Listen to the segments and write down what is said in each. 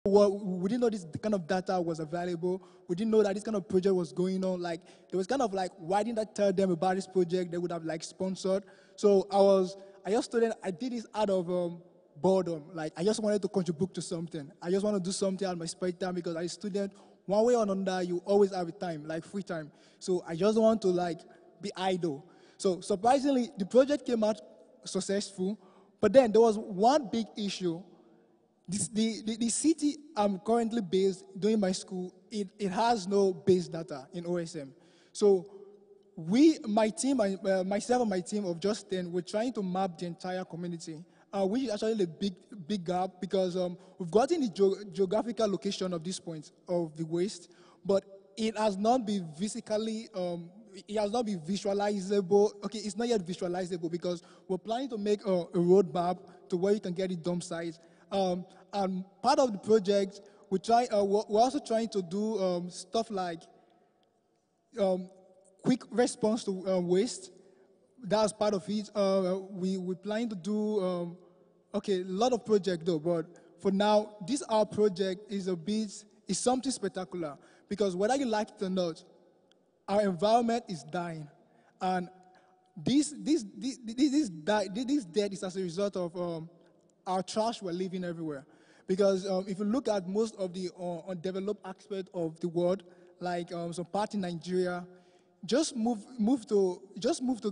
we didn't know this kind of data was available. We didn't know that this kind of project was going on. Like, there was kind of like, why didn't I tell them about this project? They would have like sponsored. So I just student, I did this out of boredom. Like, I just wanted to contribute to something. I just want to do something out of my spare time because as a student, one way or another, you always have a time, like free time. So I just want to like be idle. So surprisingly, the project came out successful, but then there was one big issue. The city I'm currently based doing my school, it has no base data in OSM. So my team, myself and my team of just 10, we're trying to map the entire community, which is actually a big gap because we've gotten the geographical location of this point of the waste, but it has not been physically, it has not been visualizable. Okay, it's not yet visualizable because we're planning to make a roadmap to where you can get the dump sites. And part of the project, we're also trying to do stuff like quick response to waste. That's part of it. We're planning to do, a lot of projects though, but for now, this our project is something spectacular because whether you like it or not, our environment is dying. And this death is as a result of our trash we're leaving everywhere. Because if you look at most of the undeveloped aspect of the world, like some part in Nigeria, just move to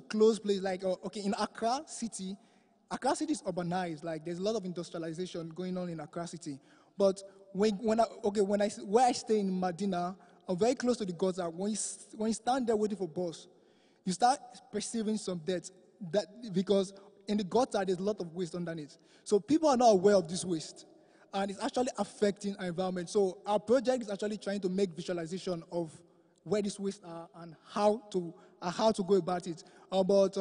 close place like in Accra City is urbanized. Like there's a lot of industrialization going on in Accra City. But where I stay in Medina, I'm very close to the gutter. When you stand there waiting for bus, you start perceiving some debt because in the gutter there's a lot of waste underneath. So people are not aware of this waste, and it's actually affecting our environment. So our project is actually trying to make visualization of where these wastes are and how to go about it. But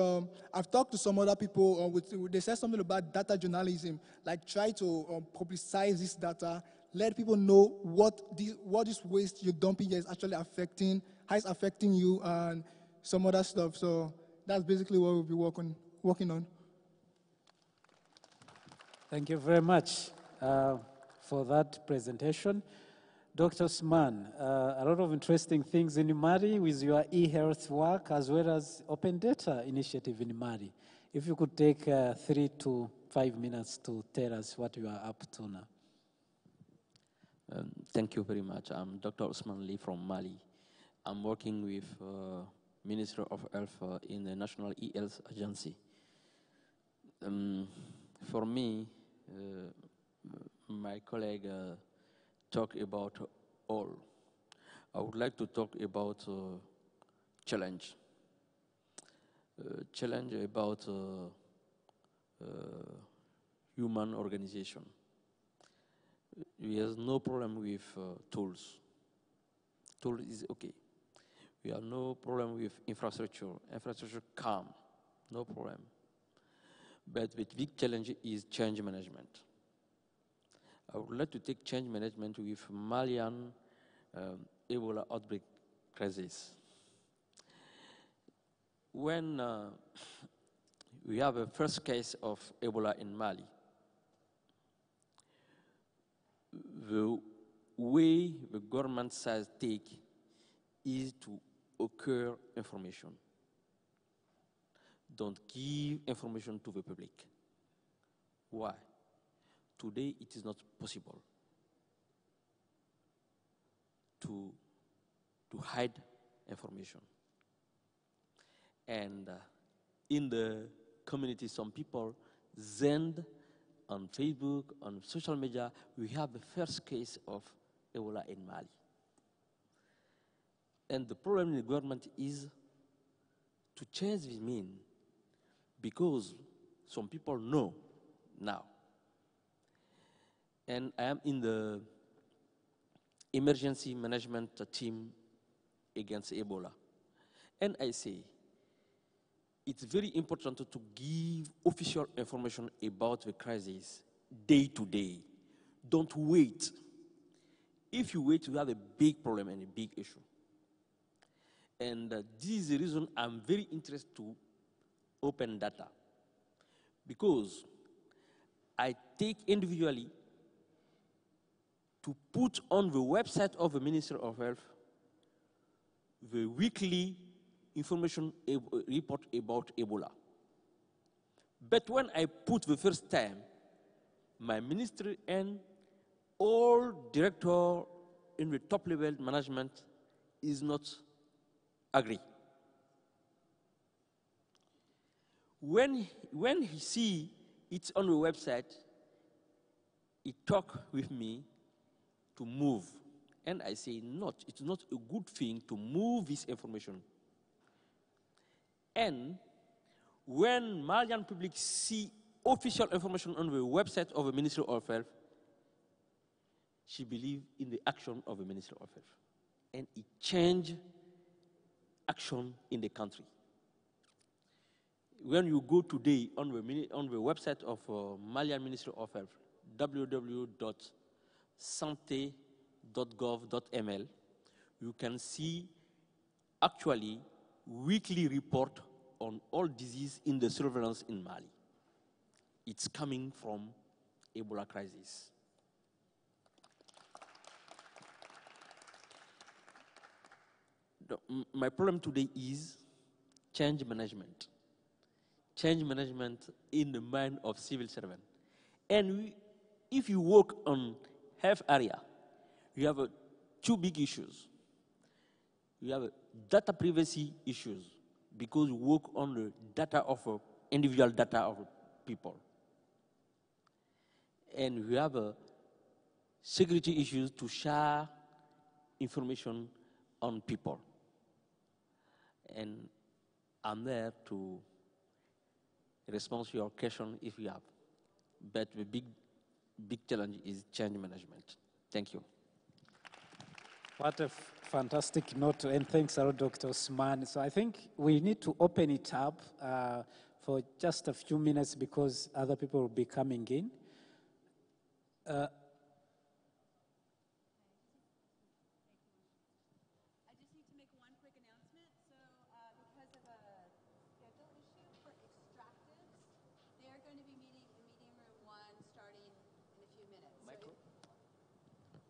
I've talked to some other people. They said something about data journalism, like try to publicize this data, let people know what this waste you're dumping here is actually affecting, how it's affecting you, and some other stuff. So that's basically what we'll be working on. Thank you very much for that presentation. Dr. Usman, a lot of interesting things in Mali with your e-health work as well as open data initiative in Mali. If you could take 3 to 5 minutes to tell us what you are up to now. Thank you very much. I'm Dr. Usman Lee from Mali. I'm working with Ministry of Health in the National E-Health Agency. For me, my colleague talk about all. I would like to talk about challenge. Challenge about human organization. We have no problem with tools. Tool is okay. We have no problem with infrastructure. Infrastructure calm, no problem. But the big challenge is change management. I would like to take change management with Malian Ebola outbreak crisis. When we have a first case of Ebola in Mali, the way the government says take is to occur information. Don't give information to the public. Why? Today it is not possible to hide information. And in the community, some people send on Facebook, on social media, we have the first case of Ebola in Mali. And the problem in the government is to change the mean, because some people know now. And I am in the emergency management team against Ebola. And I say, it's very important to give official information about the crisis day to day. Don't wait. If you wait, you have a big problem and a big issue. And this is the reason I'm very interested to open data. Because I take individually to put on the website of the Ministry of Health the weekly information report about Ebola. But when I put the first time, my ministry and all director in the top level management is not agree. When he see it's on the website, he talk with me to move. And I say, it's not a good thing to move this information. And when Malian public see official information on the website of the Ministry of Health, she believe in the action of the Ministry of Health. And it changed action in the country. When you go today on the website of Malian Ministry of Health, www.sante.gov.ml, you can see actually weekly report on all disease in the surveillance in Mali. It's coming from Ebola crisis. My problem today is change management. Change management in the mind of civil servant. And if you work on health area, you have two big issues. You have data privacy issues because you work on the data of individual data of people. And you have security issues to share information on people. And I'm there to respond to your question if you have. But the big challenge is change management. Thank you. What a fantastic note to end. Thanks a lot, Dr. Ousmane. So I think we need to open it up for just a few minutes because other people will be coming in.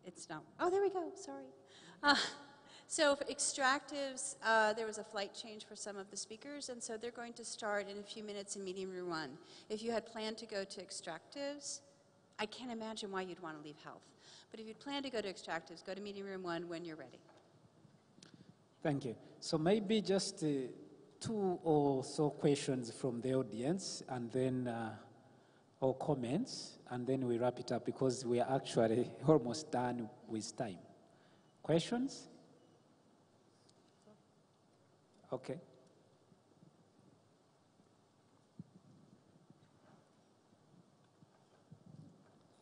It's not. Oh, there we go. Sorry. So for Extractives, there was a flight change for some of the speakers, and so they're going to start in a few minutes in Meeting Room 1. If you had planned to go to Extractives, I can't imagine why you'd want to leave Health. But if you'd planned to go to Extractives, go to Meeting Room 1 when you're ready. Thank you. So maybe just two or so questions from the audience, and then or comments, and then we wrap it up because we are actually almost done with time. Questions? Okay.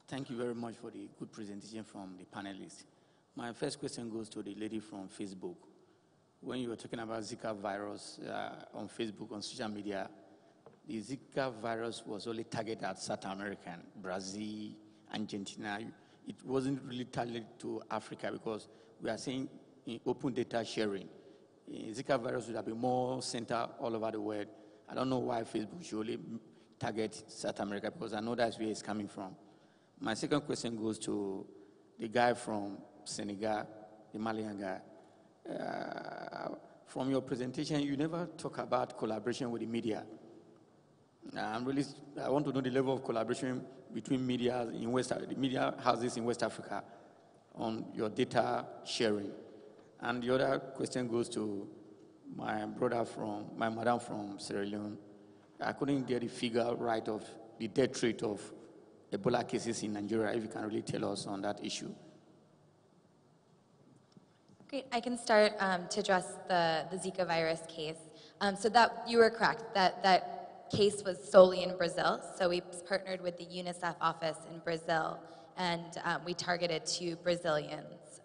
Thank you very much for the good presentation from the panelists. My first question goes to the lady from Facebook. When you were talking about Zika virus on Facebook, on social media, the Zika virus was only targeted at South America, Brazil, Argentina. It wasn't really targeted to Africa because we are seeing in open data sharing. Zika virus would have been more centered all over the world. I don't know why Facebook should only target South America because I know that's where it's coming from. My second question goes to the guy from Senegal, the Malian guy. From your presentation, you never talk about collaboration with the media. I want to know the level of collaboration between media houses in West Africa on your data sharing. And the other question goes to my madam from Sierra Leone. I couldn't get the figure right of the death rate of Ebola cases in Nigeria, if you can really tell us on that issue. Great, I can start to address the Zika virus case. So that you were correct, that case was solely in Brazil. So we partnered with the UNICEF office in Brazil, and we targeted to Brazilians,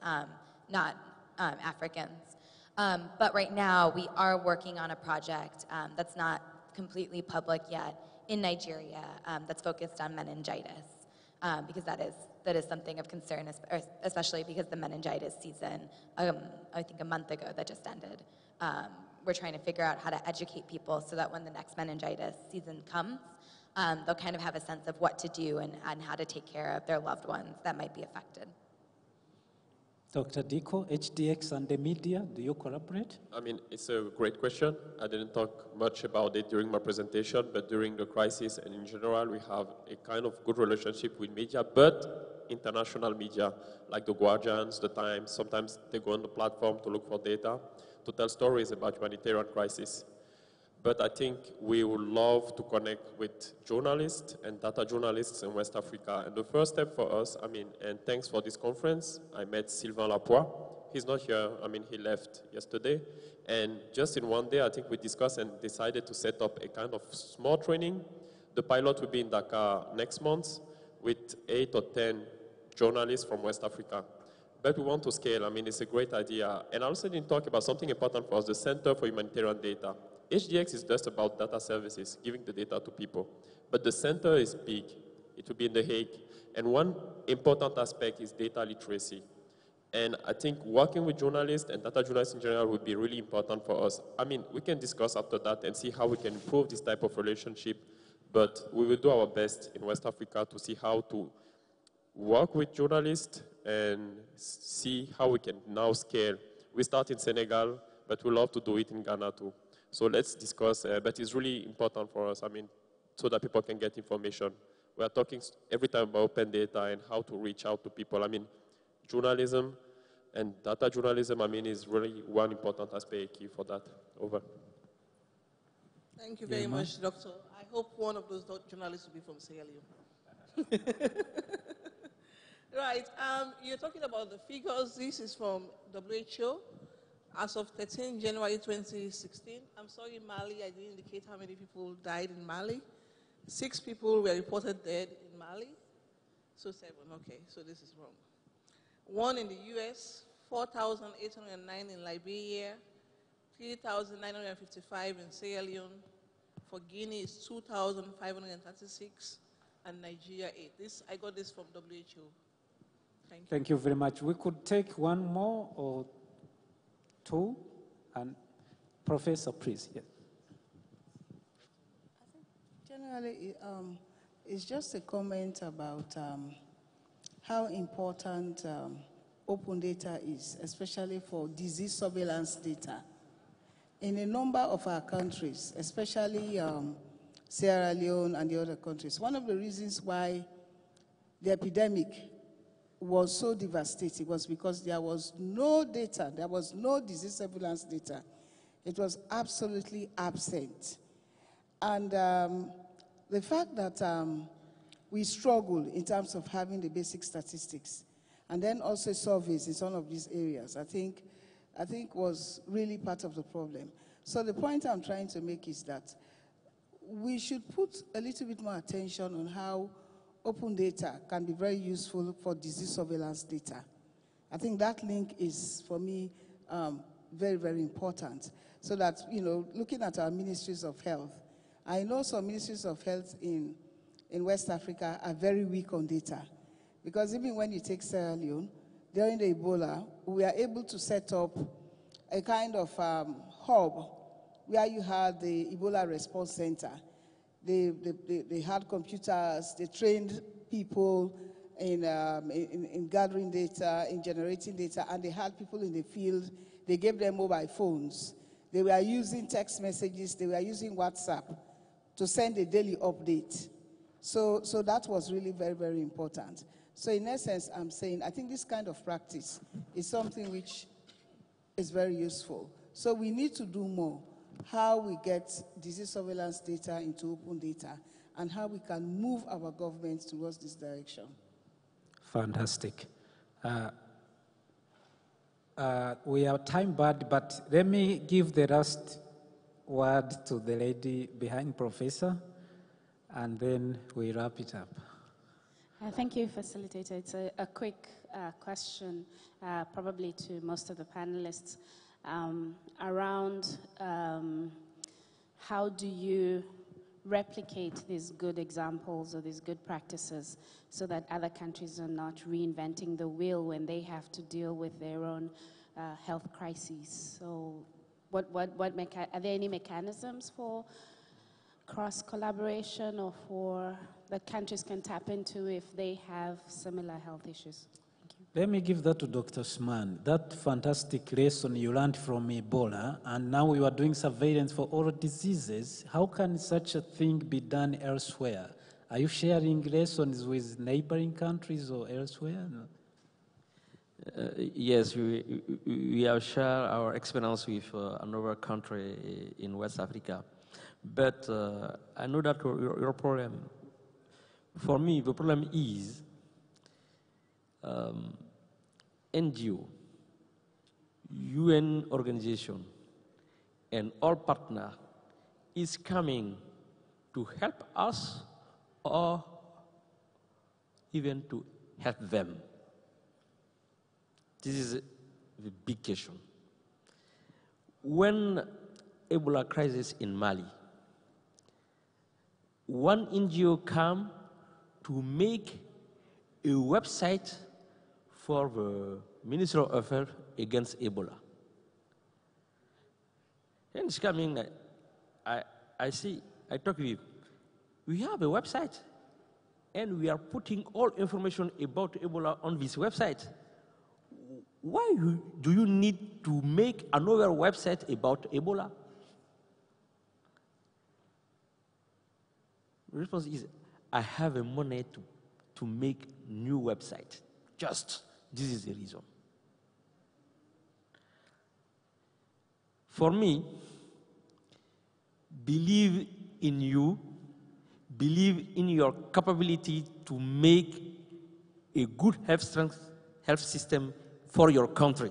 not Africans. But right now, we are working on a project that's not completely public yet in Nigeria that's focused on meningitis, because that is something of concern, especially because the meningitis season, I think a month ago, that just ended. We're trying to figure out how to educate people so that when the next meningitis season comes, they'll kind of have a sense of what to do and how to take care of their loved ones that might be affected. Dr. Diko, HDX and the media, do you collaborate? I mean, it's a great question. I didn't talk much about it during my presentation, but during the crisis and in general, we have a kind of good relationship with media, but international media, like the Guardians, the Times. Sometimes they go on the platform to look for data, to tell stories about humanitarian crisis. But I think we would love to connect with journalists and data journalists in West Africa. And the first step for us, I mean, and thanks for this conference, I met Sylvain Lapoix. He's not here, I mean, he left yesterday. And just in one day, I think we discussed and decided to set up a kind of small training. The pilot will be in Dakar next month with 8 or 10 journalists from West Africa. But we want to scale, I mean, it's a great idea. And I also didn't talk about something important for us, the Center for Humanitarian Data. HDX is just about data services, giving the data to people. But the center is big. It will be in The Hague. And one important aspect is data literacy. And I think working with journalists and data journalists in general would be really important for us. I mean, we can discuss after that and see how we can improve this type of relationship. But we will do our best in West Africa to see how to work with journalists and see how we can now scale. We start in Senegal, but we love to do it in Ghana too. So let's discuss, but it's really important for us, I mean, so that people can get information. We are talking every time about open data and how to reach out to people. I mean, journalism and data journalism, I mean, is really one important aspect key for that. Over. Thank you very much, Doctor. I hope one of those journalists will be from Sierra Leone. Right, you're talking about the figures. This is from WHO. As of 13 January 2016, I'm sorry, Mali, I didn't indicate how many people died in Mali. 6 people were reported dead in Mali. So 7, okay, so this is wrong. 1 in the US, 4,809 in Liberia, 3,955 in Sierra Leone. For Guinea, it's 2,536, and Nigeria, 8. I got this from WHO. Thank you. Thank you very much. We could take one more or 2, and Professor, please. Yes. I think generally, it's just a comment about how important open data is, especially for disease surveillance data. In a number of our countries, especially Sierra Leone and the other countries, one of the reasons why the epidemic was so devastating was because there was no data, there was no disease surveillance data. It was absolutely absent. And the fact that we struggle in terms of having the basic statistics and then also surveys in some of these areas, I think was really part of the problem. So the point I'm trying to make is that we should put a little bit more attention on how open data can be very useful for disease surveillance data. I think that link is, for me, very, very important. So that, looking at our ministries of health, I know some ministries of health in West Africa are very weak on data. Because even when you take Sierra Leone, during the Ebola, we are able to set up a kind of hub where you had the Ebola Response Center. They had computers, they trained people in gathering data, in generating data, and they had people in the field. They gave them mobile phones. They were using text messages, they were using WhatsApp to send a daily update. So that was really very, very important. So in essence, I'm saying, I think this kind of practice is something which is very useful. So we need to do more. How we get disease surveillance data into open data and how we can move our governments towards this direction. Fantastic. We are time bound, but let me give the last word to the lady behind Professor, and then we wrap it up. Thank you, Facilitator. It's a quick question, probably to most of the panelists, around how do you replicate these good examples or these good practices so that other countries are not reinventing the wheel when they have to deal with their own health crises. So are there any mechanisms for cross-collaboration or for that countries can tap into if they have similar health issues? Thank you. Let me give that to Dr. Usman. That fantastic lesson you learned from Ebola, and now you are doing surveillance for all diseases. How can such a thing be done elsewhere? Are you sharing lessons with neighboring countries or elsewhere? No? Yes, we have shared our experience with another country in West Africa. But I know that your problem, for me, the problem is NGO, UN organization, and all partner is coming to help us or even to help them. This is the big question. When Ebola crisis in Mali, one NGO came to make a website for the Ministry of Affairs against Ebola. And it's coming, I see, I talk with him. We have a website, and we are putting all information about Ebola on this website. Why do you need to make another website about Ebola? The response is, I have a money to make new website. Just, this is the reason. For me, believe in you, believe in your capability to make a good health system for your country.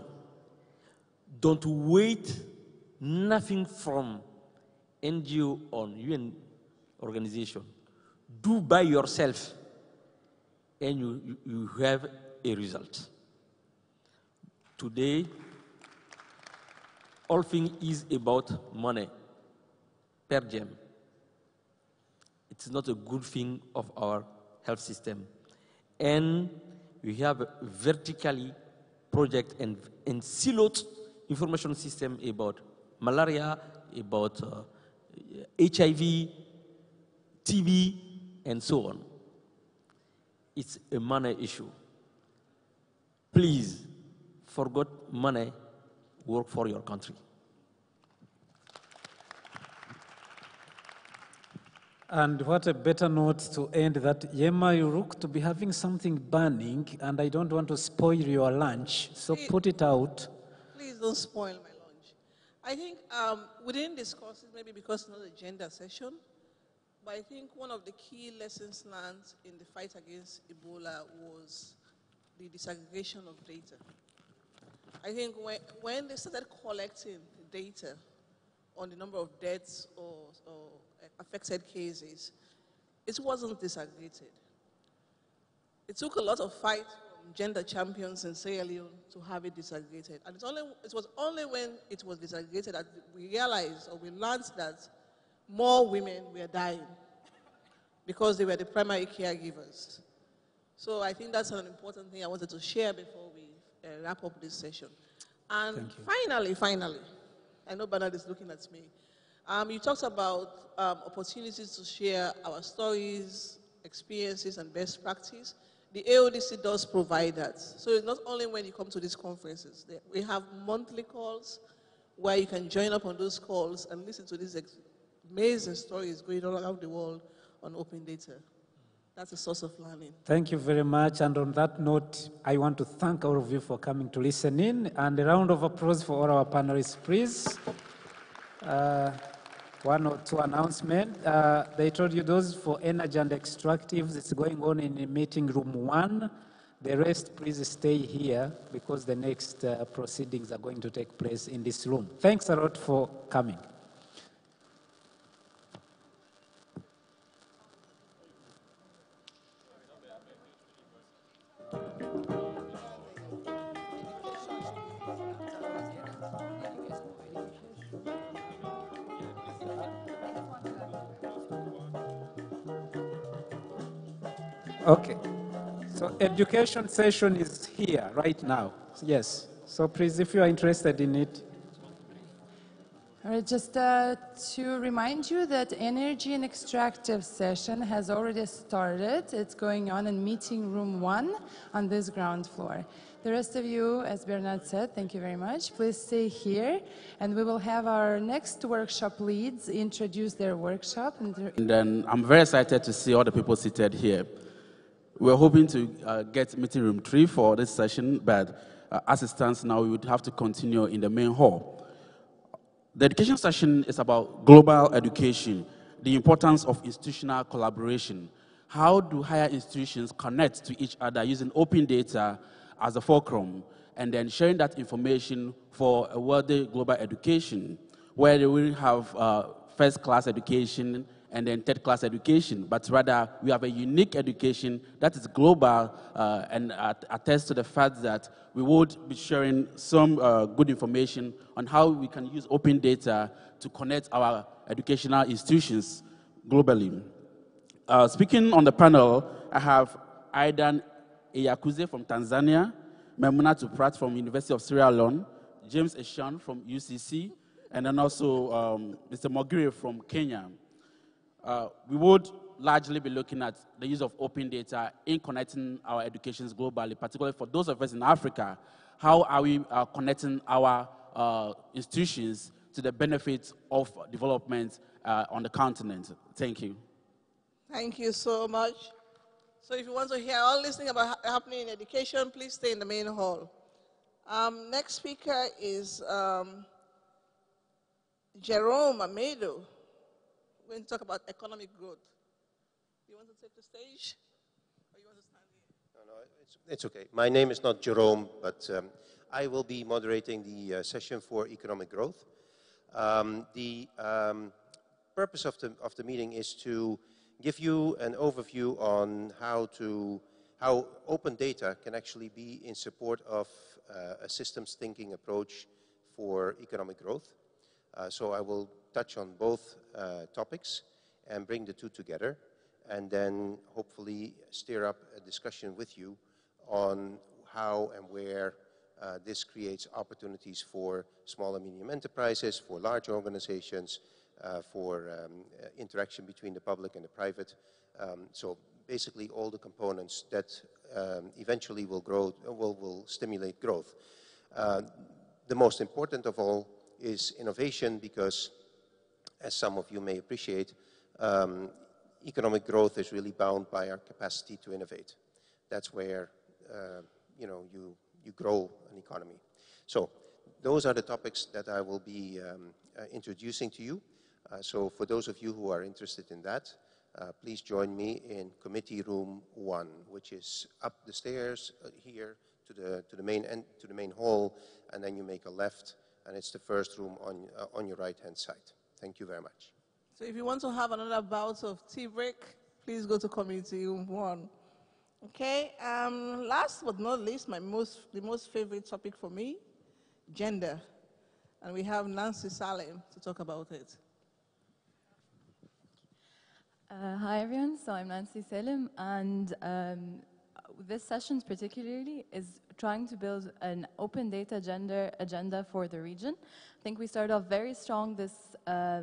Don't wait nothing from NGO or UN organization. Do by yourself, and you have a result. Today, all thing is about money per gem. It's not a good thing of our health system. And we have a vertically project and siloed information system about malaria, about HIV, TB, and so on. It's a money issue. Please, forget money, work for your country. And what a better note to end that. Yema, you look to be having something burning, and I don't want to spoil your lunch, so put it out. Please don't spoil my lunch. I think we didn't discuss it maybe because it's not a gender session, but I think one of the key lessons learned in the fight against Ebola was the disaggregation of data. I think when they started collecting data on the number of deaths or affected cases, it wasn't disaggregated. It took a lot of fight from gender champions in Sierra Leone to have it disaggregated. And it was only when it was disaggregated that we realized or we learned that more women were dying because they were the primary caregivers. So I think that's an important thing I wanted to share before we wrap up this session. And finally, I know Bernard is looking at me. You talked about opportunities to share our stories, experiences, and best practice. The AODC does provide that. So it's not only when you come to these conferences. We have monthly calls where you can join up on those calls and listen to these amazing stories going all around the world on open data. That's a source of learning. Thank you very much. And on that note, I want to thank all of you for coming to listen in. And a round of applause for all our panelists, please. One or two announcements. They told you those for energy and extractives, it's going on in meeting room 1. The rest, please stay here because the next proceedings are going to take place in this room. Thanks a lot for coming. Okay, so education session is here right now. Yes, so please, if you are interested in it. All right, just to remind you that energy and extractive session has already started. It's going on in meeting room 1 on this ground floor. The rest of you, as Bernard said, thank you very much. Please stay here, and we will have our next workshop leads introduce their workshop. And then I'm very excited to see all the people seated here. We're hoping to get meeting room 3 for this session, but as it stands now, we would have to continue in the main hall. The education session is about global education, the importance of institutional collaboration. How do higher institutions connect to each other using open data as a fulcrum, and then sharing that information for a worthy global education, where they will have first-class education and then third-class education, but rather we have a unique education that is global and attests to the fact that we would be sharing some good information on how we can use open data to connect our educational institutions globally. Speaking on the panel, I have Aidan Eyakuze from Tanzania, Memuna Tuprat from University of Sierra Leone, James Eshan from UCC, and then also Mr. Mogiri from Kenya. We would largely be looking at the use of open data in connecting our educations globally, particularly for those of us in Africa. How are we connecting our institutions to the benefits of development on the continent? Thank you. Thank you so much. So if you want to hear all listening about happening in education, please stay in the main hall. Next speaker is Jerome Amedo. We're going to talk about economic growth. You want to take the stage? Or you want to stand here? No, it's okay. My name is not Jerome, but I will be moderating the session for economic growth. The purpose of the meeting is to give you an overview on how open data can actually be in support of a systems thinking approach for economic growth. So I will touch on both topics and bring the two together, and then hopefully stir up a discussion with you on how and where this creates opportunities for small and medium enterprises, for large organizations, for interaction between the public and the private. So basically all the components that eventually will grow, will stimulate growth. The most important of all is innovation, because as some of you may appreciate, economic growth is really bound by our capacity to innovate. That's where you grow an economy. So those are the topics that I will be introducing to you. So for those of you who are interested in that, please join me in committee room 1, which is up the stairs here to the main hall, and then you make a left, and it's the first room on your right-hand side. Thank you very much. So if you want to have another bout of tea break, please go to committee room 1. Okay. Last but not least, the most favorite topic for me, gender, and we have Nancy Salem to talk about it. Hi everyone, so I'm Nancy Salim, and this session particularly is trying to build an open data gender agenda for the region. I think we started off very strong this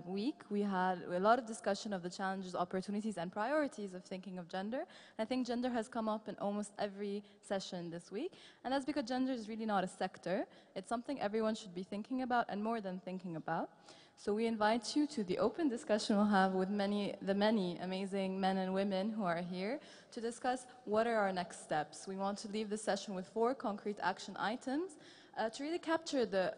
week. We had a lot of discussion of the challenges, opportunities, and priorities of thinking of gender. I think gender has come up in almost every session this week, and that's because gender is really not a sector. It's something everyone should be thinking about, and more than thinking about. So we invite you to the open discussion we'll have with the many amazing men and women who are here to discuss what are our next steps. We want to leave the session with 4 concrete action items to really capture the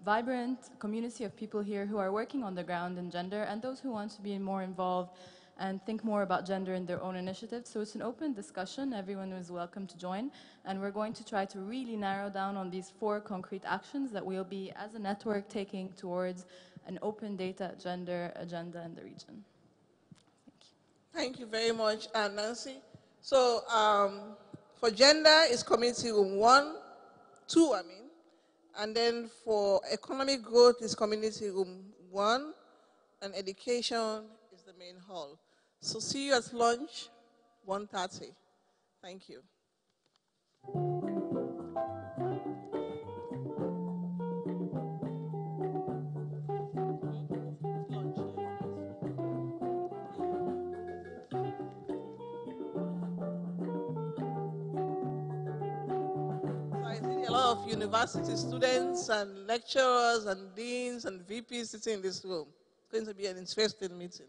vibrant community of people here who are working on the ground in gender, and those who want to be more involved and think more about gender in their own initiatives. So it's an open discussion. Everyone is welcome to join. And we're going to try to really narrow down on these 4 concrete actions that we'll be, as a network, taking towards an open data gender agenda in the region. Thank you very much, Nancy. So for gender, it's community room 2, and then for economic growth, it's community room 1, and education is the main hall. So see you at lunch, 1:30. Thank you. a lot of university students and lecturers and deans and VPs sitting in this room. It's going to be an interesting meeting.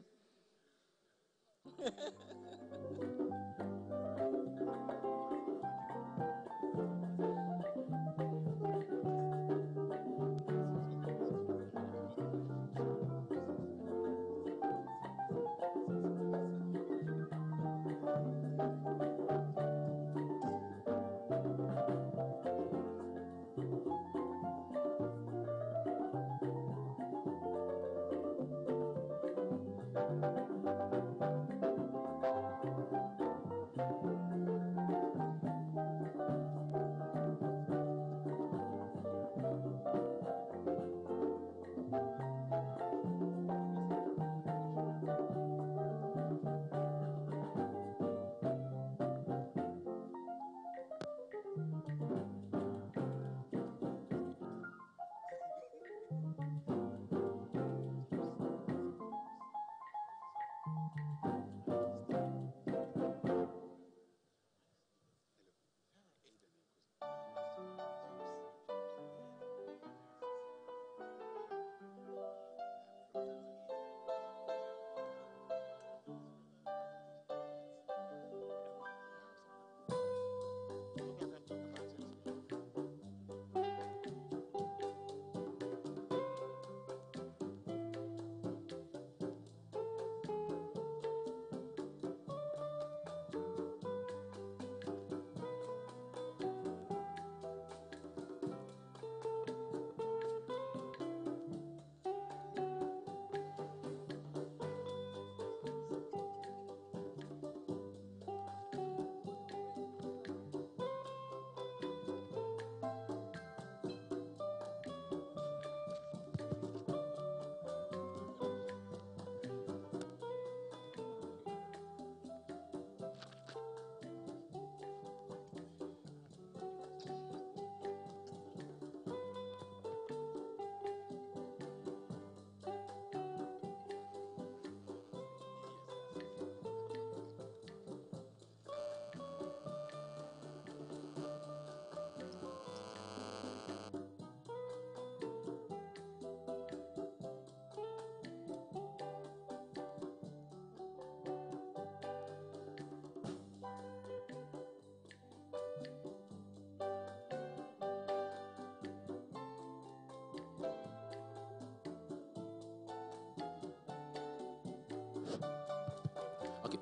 Okay,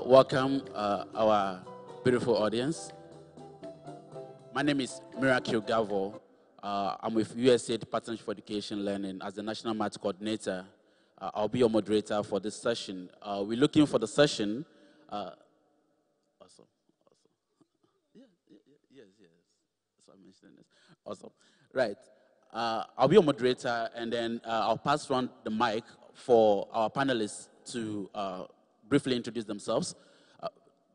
welcome our beautiful audience. My name is Miracle Gavo. I'm with USAID Partnership for Education Learning as the National Maths Coordinator. I'll be your moderator for this session. We're looking for the session. Awesome. Yes. So I'm mentioning this. Awesome. Right. I'll be your moderator, and then I'll pass around the mic for our panelists to briefly introduce themselves.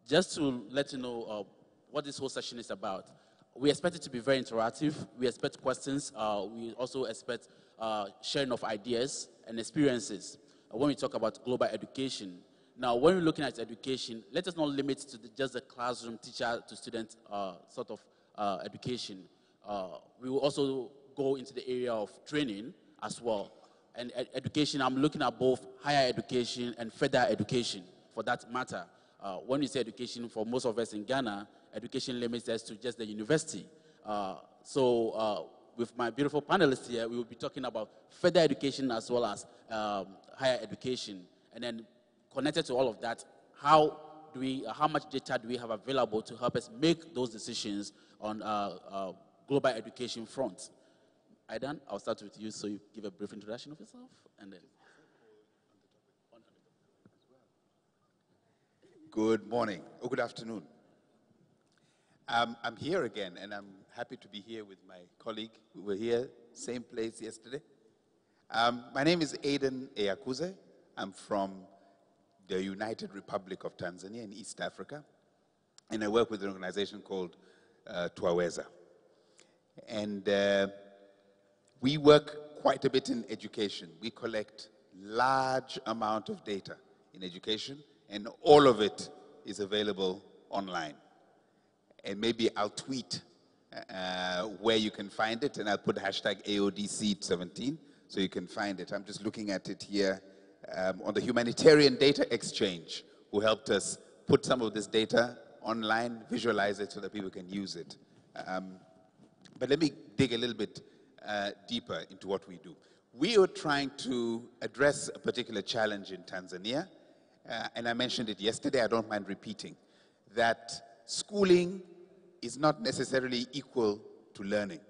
Just to let you know what this whole session is about. We expect it to be very interactive. We expect questions. We also expect sharing of ideas and experiences when we talk about global education. Now, when we're looking at education, let us not limit to just the classroom teacher to student sort of education. We will also go into the area of training as well. And education, I'm looking at both higher education and further education, for that matter. When we say education, for most of us in Ghana, education limits us to just the university. So with my beautiful panelists here, we will be talking about further education as well as higher education. And then connected to all of that, how much data do we have available to help us make those decisions on global education front? Aidan, I'll start with you, so you give a brief introduction of yourself, and then. Good morning, or good afternoon. I'm here again, and I'm happy to be here with my colleague. We were here, same place yesterday. My name is Aiden Eyakuze. I'm from the United Republic of Tanzania in East Africa, and I work with an organization called Twaweza. And we work quite a bit in education. We collect large amount of data in education, and all of it is available online. And maybe I'll tweet where you can find it, and I'll put hashtag AODC17 so you can find it. I'm just looking at it here on the Humanitarian Data Exchange, who helped us put some of this data online, visualize it so that people can use it. But let me dig a little bit deeper into what we do. We are trying to address a particular challenge in Tanzania, and I mentioned it yesterday, I don't mind repeating, that schooling is not necessarily equal to learning.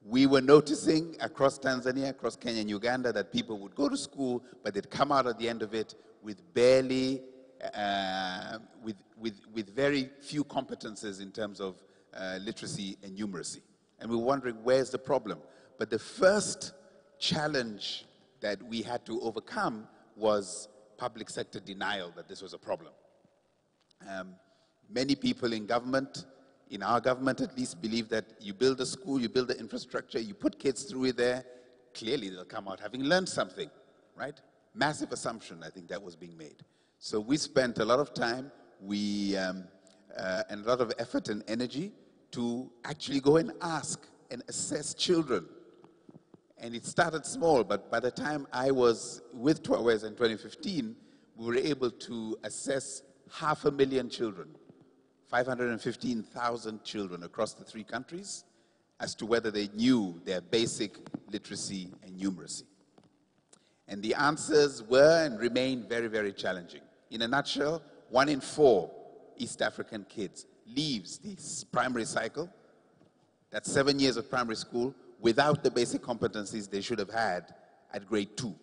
We were noticing across Tanzania, across Kenya and Uganda, that people would go to school, but they'd come out at the end of it with barely, with very few competences in terms of literacy and numeracy. And we're wondering, where's the problem? But the first challenge that we had to overcome was public sector denial that this was a problem. Many people in government, in our government at least, believe that you build a school, you build the infrastructure, you put kids through it there, clearly they'll come out having learned something, right? Massive assumption, I think, that was being made. So we spent a lot of time, and a lot of effort and energy to actually go and ask and assess children. And it started small, but by the time I was with Twaweza in 2015, we were able to assess 500,000 children, 515,000 children across the 3 countries as to whether they knew their basic literacy and numeracy. And the answers were and remain very, very challenging. In a nutshell, 1 in 4 East African kids leaves the primary cycle, that's 7 years of primary school, without the basic competencies they should have had at grade 2.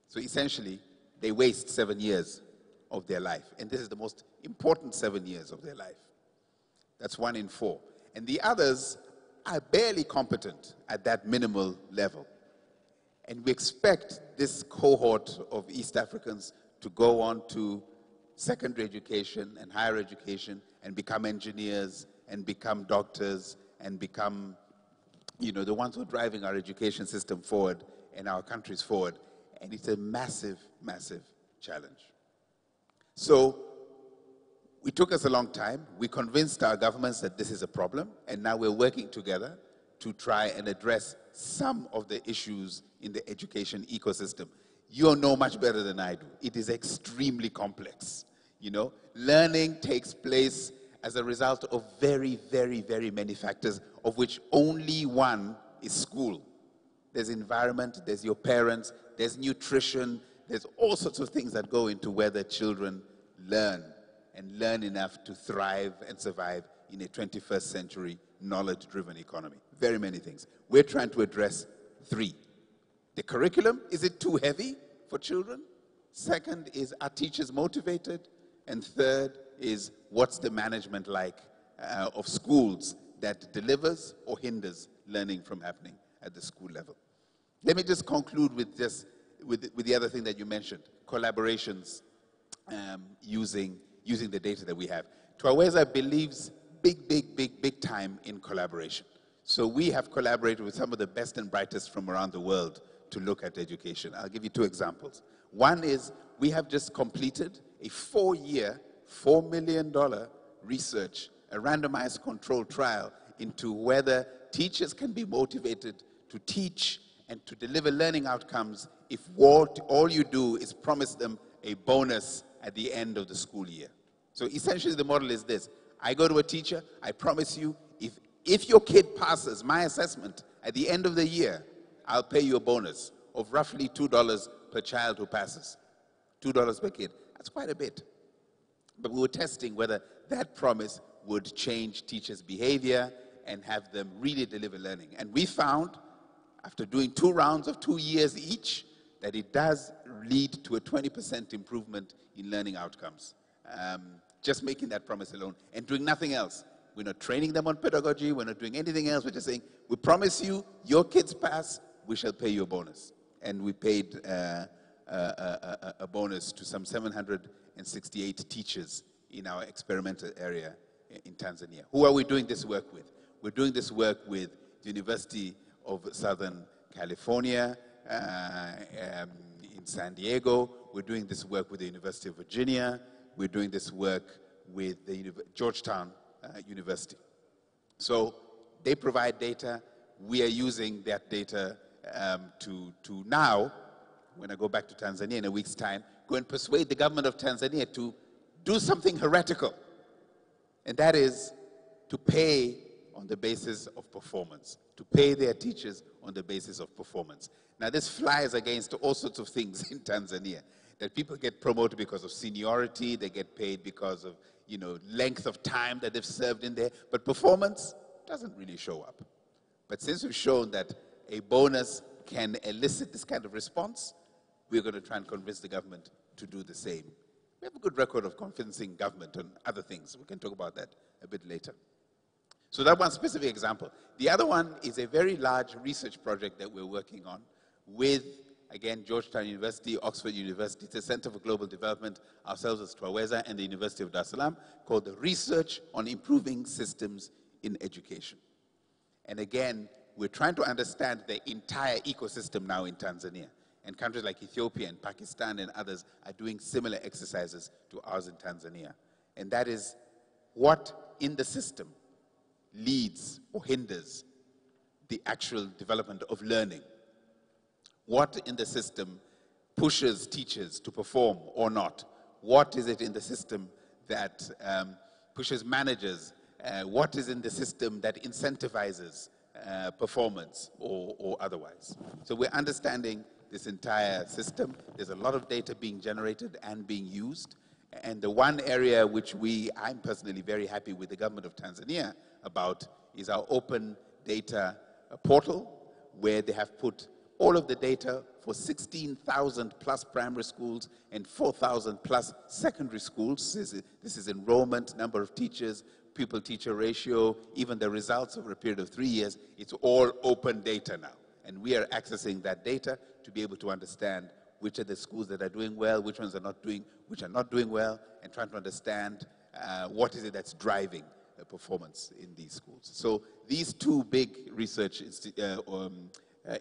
So essentially, they waste 7 years of their life. And this is the most important 7 years of their life. That's 1 in 4. And the others are barely competent at that minimal level. And we expect this cohort of East Africans to go on to secondary education and higher education and become engineers and become doctors and become, you know, the ones who are driving our education system forward and our countries forward. And it's a massive, massive challenge. So it took us a long time. We convinced our governments that this is a problem, and now we're working together to try and address some of the issues in the education ecosystem. You know much better than I do. It is extremely complex. You know, learning takes place as a result of very, very, very many factors, of which only one is school. There's environment, there's your parents, there's nutrition, there's all sorts of things that go into whether children learn and learn enough to thrive and survive in a 21st century knowledge-driven economy. Very many things. We're trying to address 3. The curriculum, is it too heavy for children? Second is, are teachers motivated? And third is, what's the management like of schools that delivers or hinders learning from happening at the school level? Let me just conclude with the other thing that you mentioned, collaborations using the data that we have. Twaweza believes big time in collaboration. So we have collaborated with some of the best and brightest from around the world to look at education. I'll give you 2 examples. One is, we have just completed a 4-year, $4 million research, a randomized controlled trial into whether teachers can be motivated to teach and to deliver learning outcomes if all you do is promise them a bonus at the end of the school year. So essentially the model is this. I go to a teacher, I promise you, if your kid passes my assessment at the end of the year, I'll pay you a bonus of roughly $2 per child who passes. $2 per kid. That's quite a bit. But we were testing whether that promise would change teachers' behavior and have them really deliver learning. And we found, after doing 2 rounds of 2 years each, that it does lead to a 20% improvement in learning outcomes. Just making that promise alone and doing nothing else. We're not training them on pedagogy. We're not doing anything else. We're just saying, we promise you, your kids pass, we shall pay you a bonus. And we paid a bonus to some 768 teachers in our experimental area in Tanzania. Who are we doing this work with? We're doing this work with the University of Southern California in San Diego. We're doing this work with the University of Virginia. We're doing this work with the Georgetown University. So They provide data. We are using that data to now, when I go back to Tanzania in a week's time, go and persuade the government of Tanzania to do something heretical. And that is to pay on the basis of performance, to pay their teachers on the basis of performance. Now, this flies against all sorts of things in Tanzania, that people get promoted because of seniority, they get paid because of, length of time that they've served in there, but performance doesn't really show up. But since we've shown that a bonus can elicit this kind of response, we're going to try and convince the government to do the same. We have a good record of convincing government on other things. We can talk about that a bit later. So that's one specific example. The other one is a very large research project that we're working on with, again, Georgetown University, Oxford University. It's a Center for Global Development, ourselves as Twaweza, and the University of Dar es Salaam, called the Research on Improving Systems in Education. And again, we're trying to understand the entire ecosystem now in Tanzania. And countries like Ethiopia and Pakistan and others are doing similar exercises to ours in Tanzania. And that is what in the system leads or hinders the actual development of learning. What in the system pushes teachers to perform or not? What is it in the system that pushes managers? What is in the system that incentivizes performance or otherwise? So we're understanding this entire system. There's a lot of data being generated and being used. And the one area which I'm personally very happy with the government of Tanzania about is our open data portal, where they have put all of the data for 16,000 plus primary schools and 4,000 plus secondary schools. This is enrollment, number of teachers, pupil-teacher ratio, even the results over a period of 3 years. It's all open data now. And we are accessing that data to be able to understand which are the schools that are doing well, which ones are not doing well, and trying to understand what is it that's driving performance in these schools. So these two big research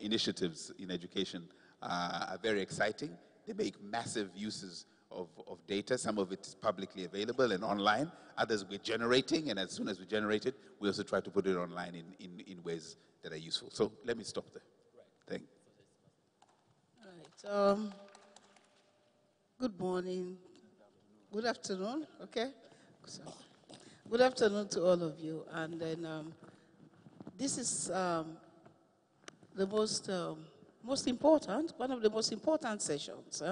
initiatives in education are very exciting. They make massive uses of data. Some of it is publicly available and online. Others we're generating, and as soon as we generate it, we also try to put it online in ways that are useful. So let me stop there. Thank you. All right. Good morning. Good afternoon. Okay. So, good afternoon to all of you. And then this is the most important, one of the most important sessions,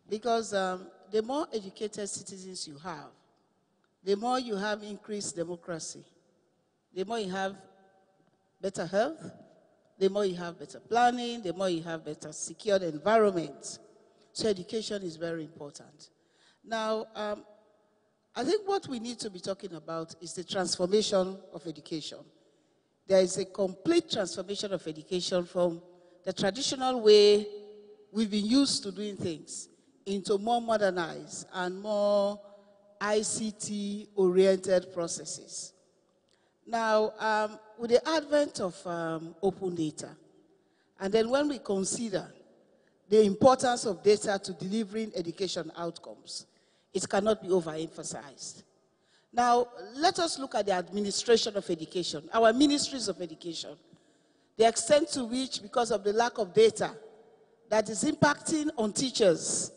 because the more educated citizens you have, the more you have increased democracy, the more you have better health, the more you have better planning, the more you have better secured environment. So education is very important. Now, I think what we need to be talking about is the transformation of education. There is a complete transformation of education from the traditional way we've been used to doing things into more modernized and more ICT-oriented processes. Now, with the advent of open data, and then when we consider the importance of data to delivering education outcomes, it cannot be overemphasized. Now, let us look at the administration of education, our ministries of education, the extent to which, because of the lack of data, that is impacting on teachers,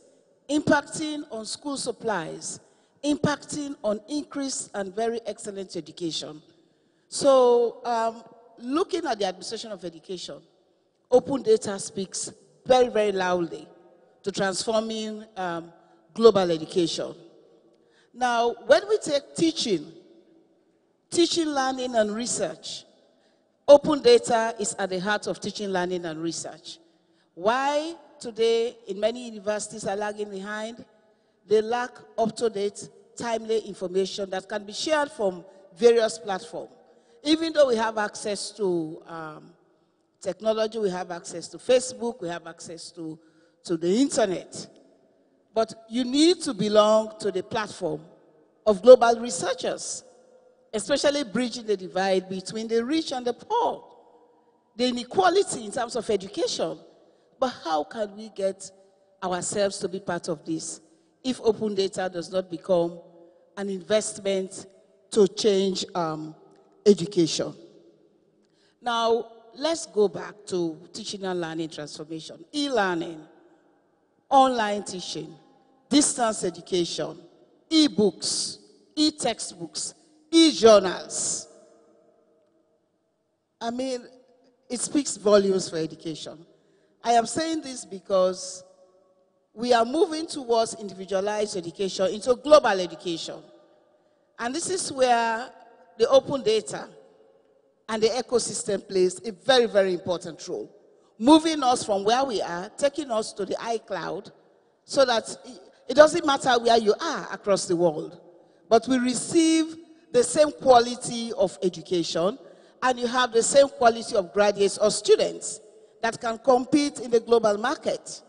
impacting on school supplies, impacting on increased and very excellent education. So, looking at the administration of education, open data speaks very, very loudly to transforming global education. Now, when we take teaching, learning, and research, open data is at the heart of teaching, learning, and research. Why today in many universities are lagging behind? They lack up-to-date, timely information that can be shared from various platforms. Even though we have access to technology, we have access to Facebook, we have access to the internet. But you need to belong to the platform of global researchers, especially bridging the divide between the rich and the poor, the inequality in terms of education. But how can we get ourselves to be part of this if open data does not become an investment to change education? Now, let's go back to teaching and learning transformation. E-learning, online teaching, distance education, e-books, e-textbooks, e-journals. I mean, it speaks volumes for education. I am saying this because we are moving towards individualized education into global education. And this is where the open data and the ecosystem plays a very, very important role. Moving us from where we are, taking us to the iCloud, so that it doesn't matter where you are across the world, but we receive the same quality of education, and you have the same quality of graduates or students that can compete in the global market.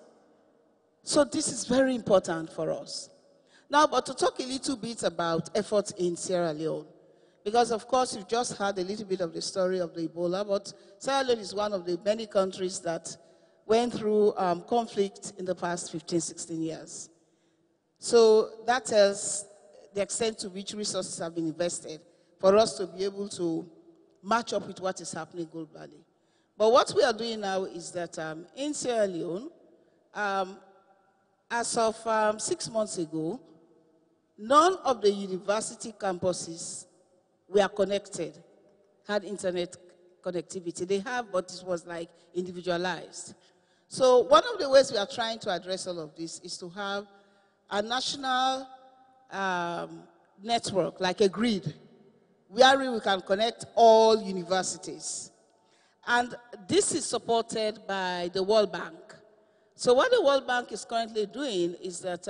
So this is very important for us. Now, but to talk a little bit about efforts in Sierra Leone, because of course you've just heard a little bit of the story of the Ebola, but Sierra Leone is one of the many countries that went through conflict in the past 15, 16 years. So that tells the extent to which resources have been invested for us to be able to match up with what is happening globally. But what we are doing now is that in Sierra Leone, as of 6 months ago, none of the university campuses were connected, had internet connectivity. They have, but it was like individualized. So one of the ways we are trying to address all of this is to have a national network, like a grid, where we can connect all universities. And this is supported by the World Bank. So what the World Bank is currently doing is that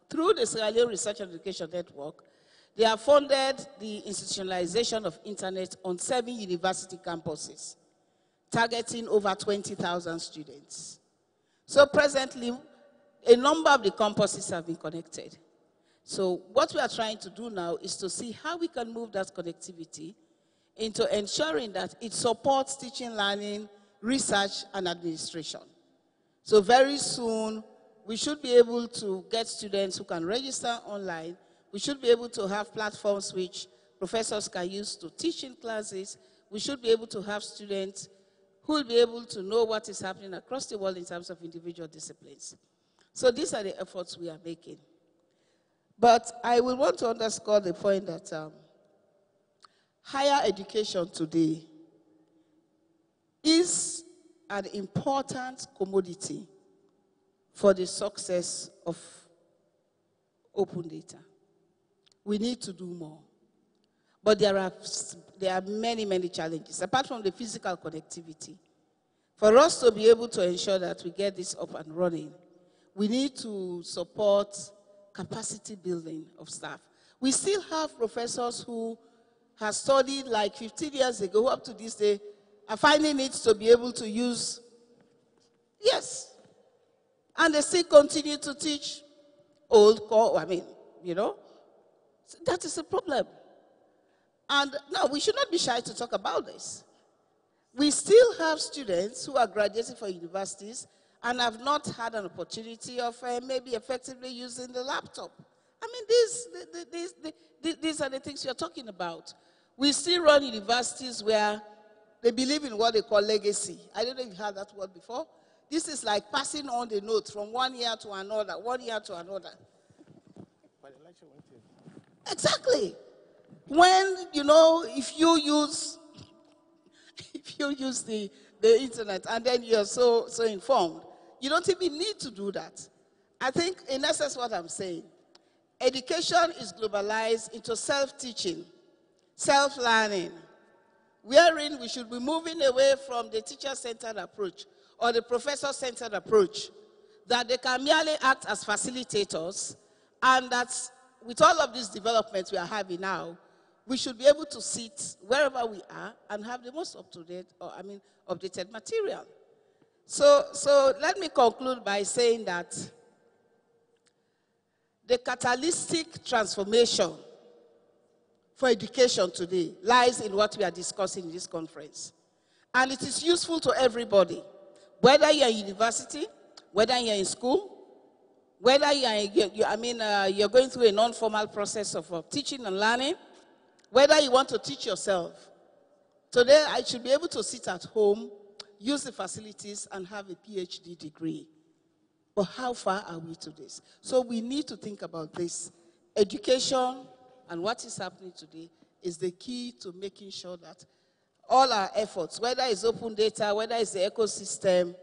through the Sierra Leone Research and Education Network, they have funded the institutionalization of internet on 7 university campuses, targeting over 20,000 students. So presently, a number of the campuses have been connected. So what we are trying to do now is to see how we can move that connectivity into ensuring that it supports teaching, learning, research, and administration. So very soon, we should be able to get students who can register online. We should be able to have platforms which professors can use to teach in classes. We should be able to have students who will be able to know what is happening across the world in terms of individual disciplines. So these are the efforts we are making. But I will want to underscore the point that higher education today is an important commodity for the success of open data. We need to do more. But there are many, many challenges, apart from the physical connectivity. For us to be able to ensure that we get this up and running, we need to support capacity building of staff. We still have professors who have studied like 15 years ago, who up to this day are finding it to be able to use, yes. And they still continue to teach old core, so that is a problem. And now we should not be shy to talk about this. We still have students who are graduating from universities and have not had an opportunity of maybe effectively using the laptop. I mean, these are the things you're talking about. We still run universities where they believe in what they call legacy. I don't know if you've heard that word before. This is like passing on the notes from one year to another, 1 year to another. Exactly. When, if you use the internet and then you're so informed, you don't even need to do that. I think, in essence, what I'm saying, education is globalized into self-teaching, self-learning, wherein we should be moving away from the teacher-centered approach or the professor-centered approach, that they can merely act as facilitators, and that with all of these developments we are having now, we should be able to sit wherever we are and have the most up-to-date, updated material. So let me conclude by saying that the catalytic transformation for education today lies in what we are discussing in this conference. And it is useful to everybody, whether you're in university, whether you're in school, whether you're going through a non-formal process of teaching and learning, whether you want to teach yourself. Today, I should be able to sit at home, use the facilities, and have a PhD degree. But how far are we to this? So we need to think about this. Education and what is happening today is the key to making sure that all our efforts, whether it's open data, whether it's the ecosystem,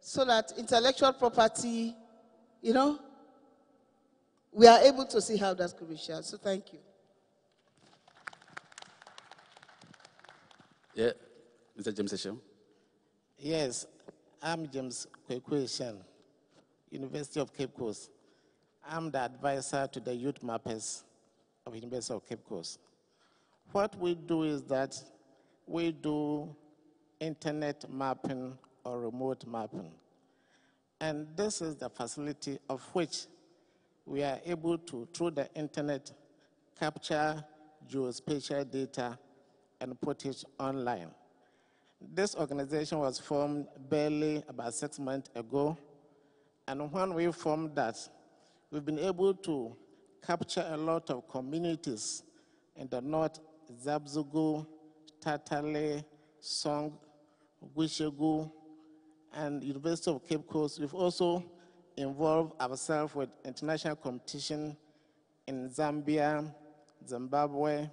so that intellectual property, you know, we are able to see how that's crucial. So thank you. Yeah, Mr. James Eshem. Yes, I'm James Kwekwe, University of Cape Coast. I'm the advisor to the youth mappers of University of Cape Coast. What we do is that we do internet mapping or remote mapping. And this is the facility of which we are able to, through the internet, capture geospatial data and put it online. This organization was formed barely about 6 months ago. And when we formed that, we've been able to capture a lot of communities in the north, Zabzugu, Tatale, Song, Guishegu, and University of Cape Coast. We've also involved ourselves with international competition in Zambia, Zimbabwe.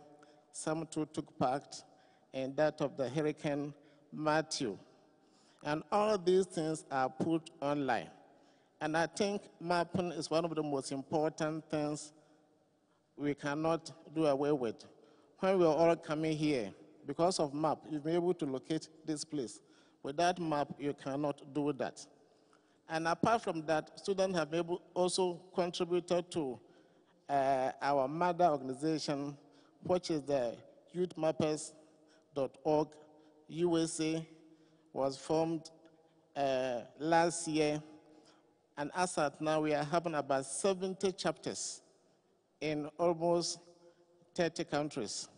Some too took part in that of the Hurricane Matthew. And all these things are put online. And I think mapping is one of the most important things we cannot do away with. When we are all coming here, because of map, you'll be able to locate this place. Without map, you cannot do that. And apart from that, students have also contributed to our mother organization, which is the youthmappers.org. USA was formed last year. And as at now, we are having about 70 chapters in almost 30 countries.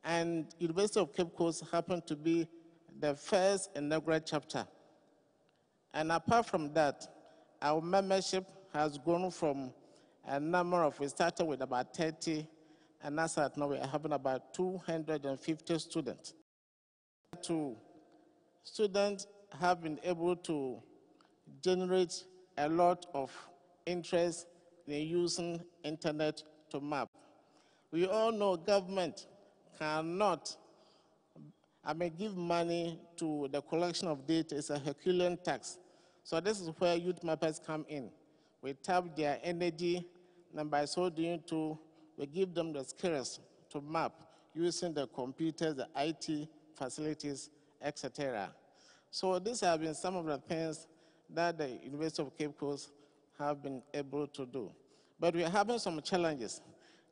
And University of Cape Coast happened to be the first inaugural chapter. And apart from that, our membership has grown from a number of, we started with about 30, and as at now we are having about 250 students. Students have been able to generate a lot of interest in using internet to map. We all know government cannot, give money to the collection of data. It's a Herculean task. So this is where youth mappers come in. We tap their energy, and by so doing too, we give them the skills to map using the computers, the IT facilities, etc. So these have been some of the things that the University of Cape Coast have been able to do. But we are having some challenges.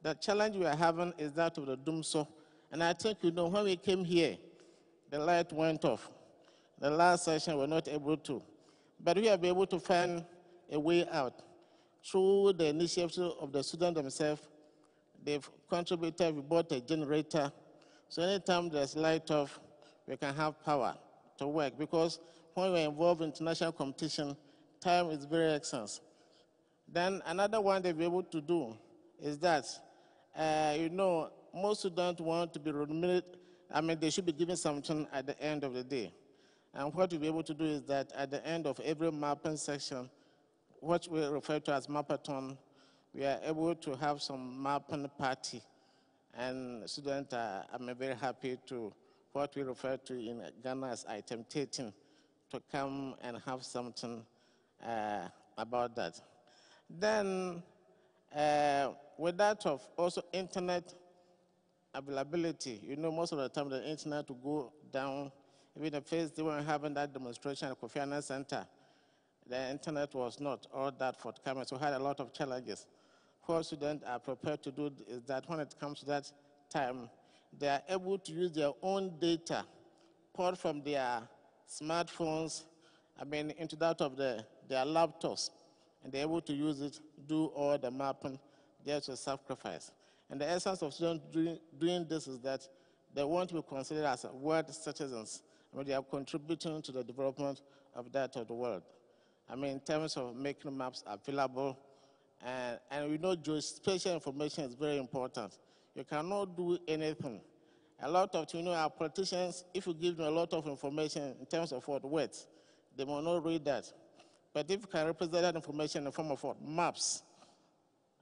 The challenge we are having is that of the DUMSO. And I think, when we came here, the light went off. The last session, we were not able to. But we have been able to find a way out. Through the initiative of the students themselves, they've contributed, we bought a generator. So anytime there's light off, we can have power to work. Because when we're involved in international competition, time is very essence. Then another one they'll be able to do is that, most students want to be remunerated. They should be given something at the end of the day. And what we'll be able to do is that at the end of every mapping section, what we refer to as Mappathon, we are able to have some mapping party. And students are very happy to what we refer to in Ghana as item tating, to come and have something about that. Then, with that of also internet availability, most of the time the internet will go down. Even the first day when we were having that demonstration at Kofi Annan Center, the internet was not all that forthcoming, so we had a lot of challenges. What students are prepared to do is that when it comes to that time, they are able to use their own data, poured from their smartphones, into that of their laptops, and they're able to use it, do all the mapping, there's a sacrifice. And the essence of students doing this is that they want to be considered as world citizens. They are contributing to the development of that of the world. In terms of making maps available, and we know geospatial information is very important. You cannot do anything A lot of, our politicians, if you give them a lot of information in terms of what words, they will not read that. But if you can represent that information in the form of what? Maps,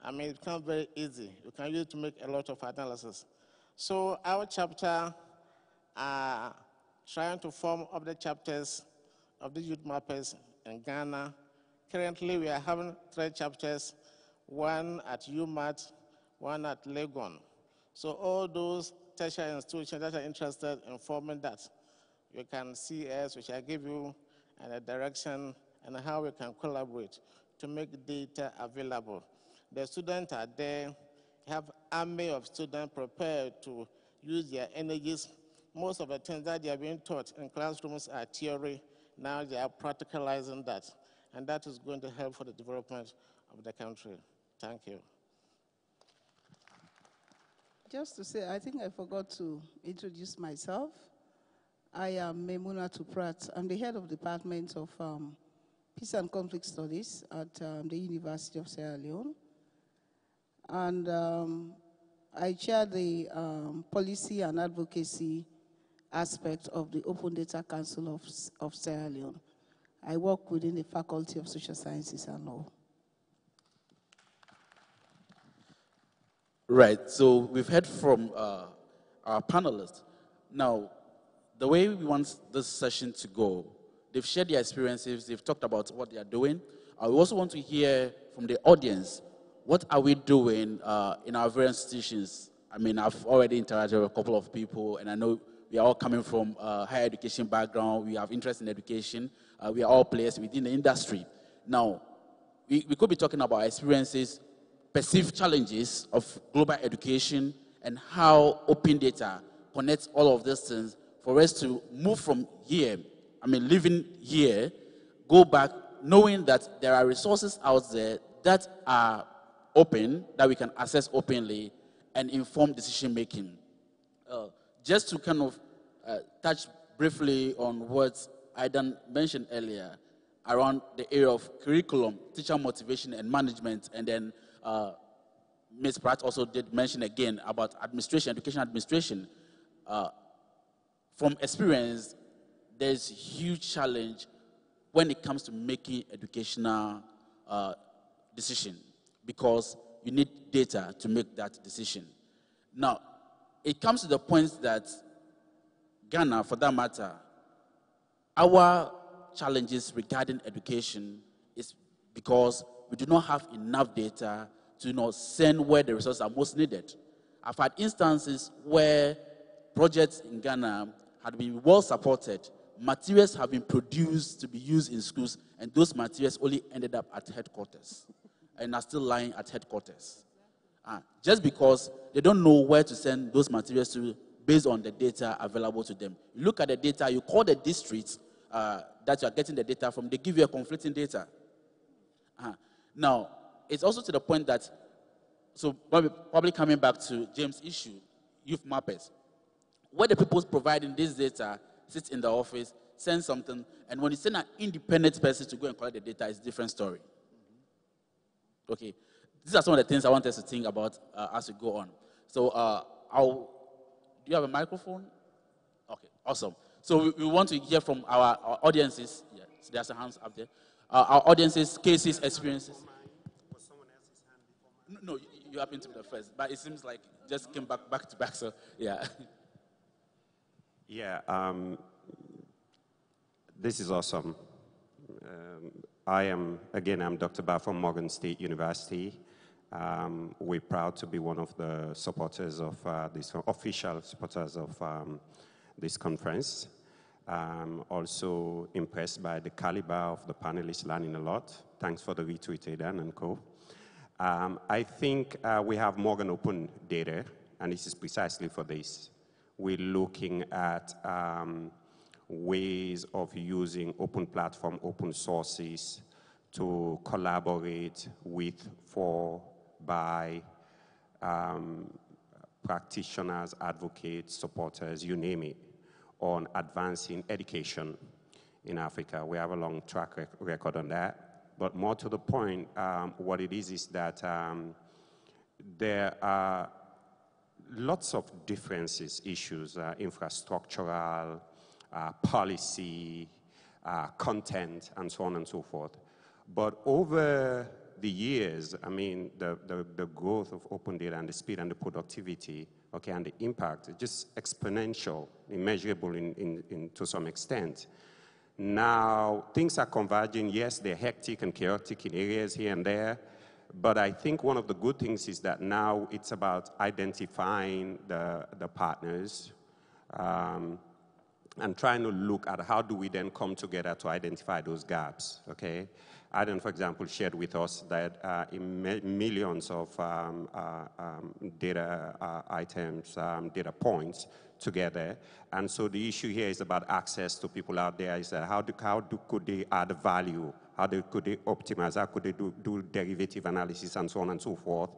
it becomes very easy. You can use it to make a lot of analysis. So our chapter trying to form up the chapters of the youth mappers in Ghana. Currently, we are having 3 chapters, one at UMAT, one at Legon. So all those tertiary institutions that are interested in forming that, you can see us, we shall give you a direction and how we can collaborate to make data available. The students are there, have an army of students prepared to use their energies. Most of the things that they are being taught in classrooms are theory. Now they are practicalizing that. And that is going to help for the development of the country. Thank you. Just to say, I think I forgot to introduce myself. I am Memuna Tuprat. I'm the head of the Department of Peace and Conflict Studies at the University of Sierra Leone. And I chair the policy and advocacy aspect of the Open Data Council of Sierra Leone. I work within the Faculty of Social Sciences and Law. Right, so we've heard from our panelists. Now, the way we want this session to go, they've shared their experiences, they've talked about what they are doing. We also want to hear from the audience, what are we doing in our various institutions? I've already interacted with a couple of people, and I know we are all coming from higher education background, we have interest in education, we are all players within the industry. Now, we could be talking about experiences, perceived challenges of global education, and how open data connects all of these things for us to move from here, living here, go back, knowing that there are resources out there that are open, that we can access openly, and inform decision-making. Just to kind of touch briefly on what Aidan mentioned earlier, around the area of curriculum, teacher motivation and management, and then Ms. Pratt also did mention again about administration, education administration. From experience, there's a huge challenge when it comes to making educational decision, because you need data to make that decision. Now, it comes to the point that Ghana, for that matter, our challenges regarding education is because we do not have enough data to send where the resources are most needed. I've had instances where projects in Ghana had been well supported, materials have been produced to be used in schools, and those materials only ended up at headquarters and are still lying at headquarters. Just because they don't know where to send those materials to based on the data available to them. You look at the data, you call the districts that you are getting the data from, they give you a conflicting data. Now, it's also to the point that, so probably coming back to James' issue, youth mappers, where the people providing this data sit in the office, send something, and when you send an independent person to go and collect the data, it's a different story. Okay, these are some of the things I want us to think about as we go on. So do you have a microphone? Okay, awesome. So we want to hear from our audiences. Yeah, so there's some hands up there. Our audiences, cases, experiences. No, you happen to be the first, but it seems like just came back to back, so yeah. Yeah, this is awesome. I'm Dr. Ba from Morgan State University. We're proud to be one of the supporters of official supporters of this conference. Also impressed by the caliber of the panelists, learning a lot. Thanks for the retweet, Aidan and co. I think we have Morgan Open data, and this is precisely for this. We're looking at ways of using open platform, open sources to collaborate with, for, by practitioners, advocates, supporters, you name it, on advancing education in Africa. We have a long track record on that. But more to the point, what it is that there are lots of differences, issues, infrastructural, policy, content, and so on and so forth. But over the years, I mean, the growth of open data and the speed and the productivity, okay, and the impact is just exponential, immeasurable to some extent. Now, things are converging. Yes, they're hectic and chaotic in areas here and there, but I think one of the good things is that now it's about identifying the partners and trying to look at how do we then come together to identify those gaps, okay? Aiden, for example, shared with us that millions of data items, data points together. And so the issue here is about access to people out there. Is could they add value? Could they optimize? How could they do derivative analysis and so on and so forth?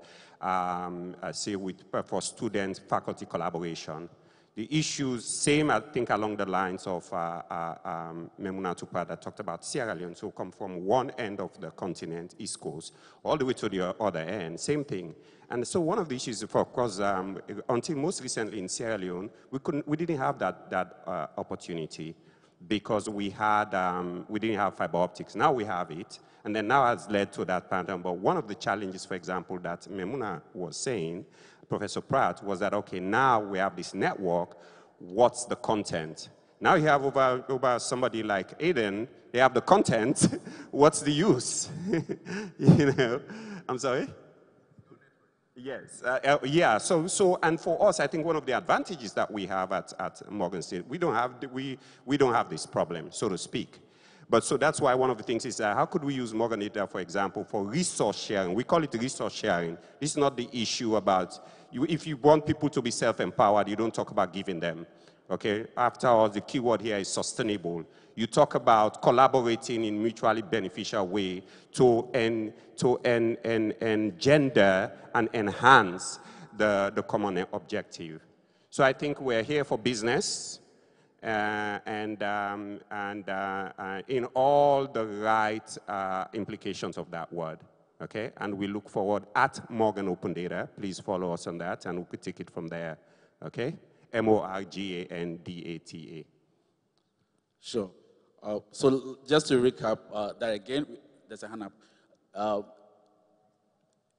Say for student faculty collaboration. The issues, same I think along the lines of Memuna Tupa that talked about Sierra Leone, so come from one end of the continent, East Coast, all the way to the other end, same thing. And so one of the issues, of course, until most recently in Sierra Leone, we didn't have that opportunity because we didn't have fiber optics. Now we have it, and then now has led to that pattern. But one of the challenges, for example, that Memuna was saying, Professor Pratt, was that, okay, now we have this network, what's the content? Now you have over somebody like Aiden, they have the content, what's the use? You know, I'm sorry? Yes, yeah, so, and for us, I think one of the advantages that we have at Morgan State, we don't have this problem, so to speak. But so that's why one of the things is how could we use Morgan Data, for example, for resource sharing? We call it resource sharing. It's not the issue about, if you want people to be self-empowered, you don't talk about giving them, okay? After all, the key word here is sustainable. You talk about collaborating in mutually beneficial way to engender and enhance the common objective. So I think we're here for business, and in all the right implications of that word, okay? And we look forward at Morgan Open Data. Please follow us on that, and we could take it from there, okay? MORGANDATA. Sure. So just to recap that again, there's a hand up.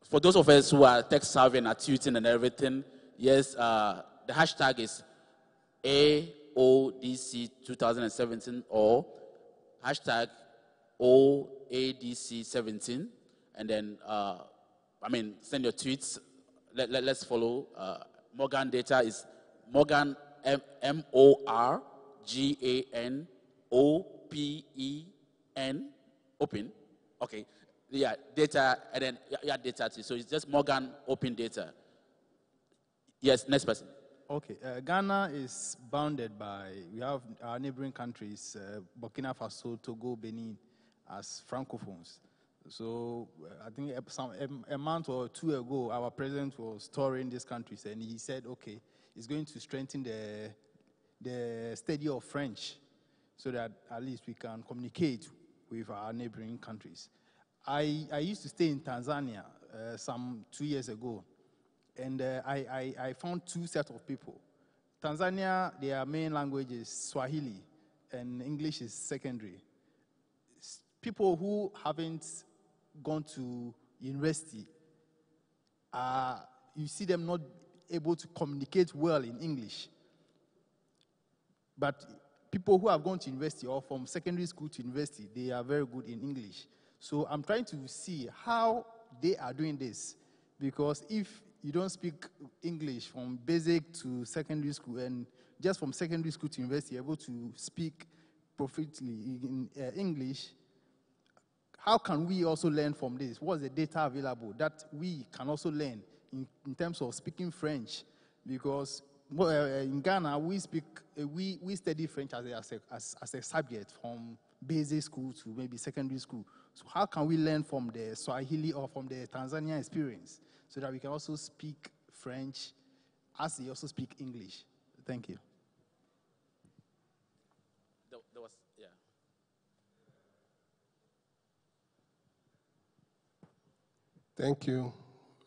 For those of us who are tech savvy and are tweeting and everything, yes, the hashtag is AODC 2017 or hashtag OADC 17, and then send your tweets. Let's follow. Morgan Data is Morgan MORGAN OPEN, open, okay, yeah, data, and then yeah, data too. So it's just Morgan Open Data. Yes, next person. Okay, Ghana is bounded by, we have our neighboring countries, Burkina Faso, Togo, Benin, as francophones. So I think a month or two ago, our president was touring these countries, and he said, okay, he's going to strengthen the study of French, so that at least we can communicate with our neighboring countries. I used to stay in Tanzania some 2 years ago, and I found two sets of people. Tanzania, their main language is Swahili, and English is secondary. People who haven't gone to university, you see them not able to communicate well in English. But people who have gone to university or from secondary school to university, they are very good in English. So I'm trying to see how they are doing this, because if you don't speak English from basic to secondary school, and just from secondary school to university, you're able to speak proficiently in English, how can we also learn from this? What's the data available that we can also learn in terms of speaking French? Because in Ghana, we study French as a subject from basic school to maybe secondary school. So how can we learn from the Swahili or from the Tanzanian experience so that we can also speak French as they also speak English? Thank you. There was, yeah. Thank you.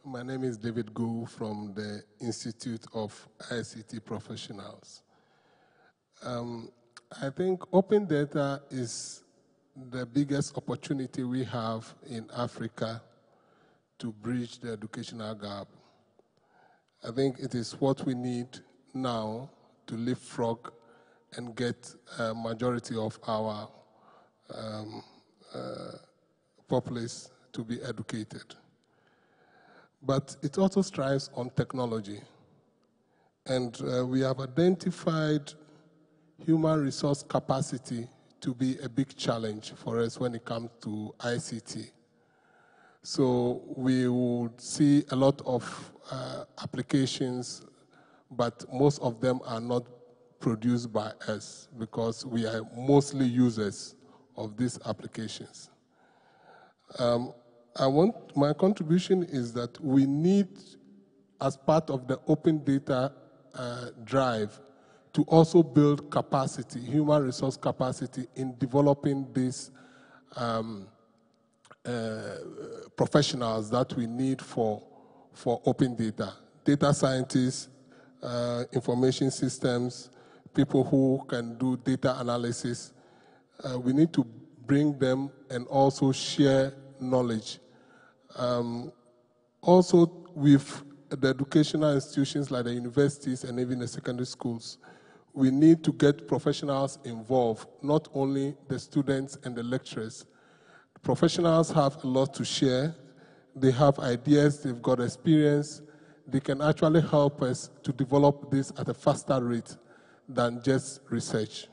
My name is David Gu from the Institute of ICT Professionals. I think open data is the biggest opportunity we have in Africa to bridge the educational gap. I think it is what we need now to leapfrog and get a majority of our populace to be educated. But it also strives on technology. And we have identified human resource capacity to be a big challenge for us when it comes to ICT. So we would see a lot of applications, but most of them are not produced by us because we are mostly users of these applications. My contribution is that we need, as part of the open data drive, to also build capacity, human resource capacity in developing these professionals that we need for open data. Data scientists, information systems, people who can do data analysis. We need to bring them and also share knowledge. Also, with the educational institutions like the universities and even the secondary schools, we need to get professionals involved, not only the students and the lecturers. Professionals have a lot to share. They have ideas, they've got experience. They can actually help us to develop this at a faster rate than just research.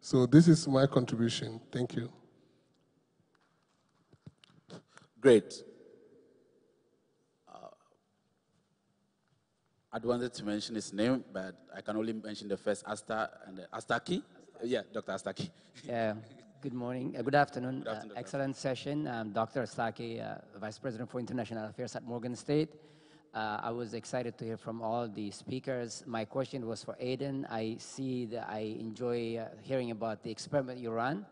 So this is my contribution. Thank you. Great. I wanted to mention his name, but I can only mention the first Astaki. Yeah, Dr. Astaki. Good morning. Good afternoon. Excellent session. I'm Dr. Astaki, Vice President for International Affairs at Morgan State. I was excited to hear from all the speakers. My question was for Aiden. I see that I enjoy hearing about the experiment you run,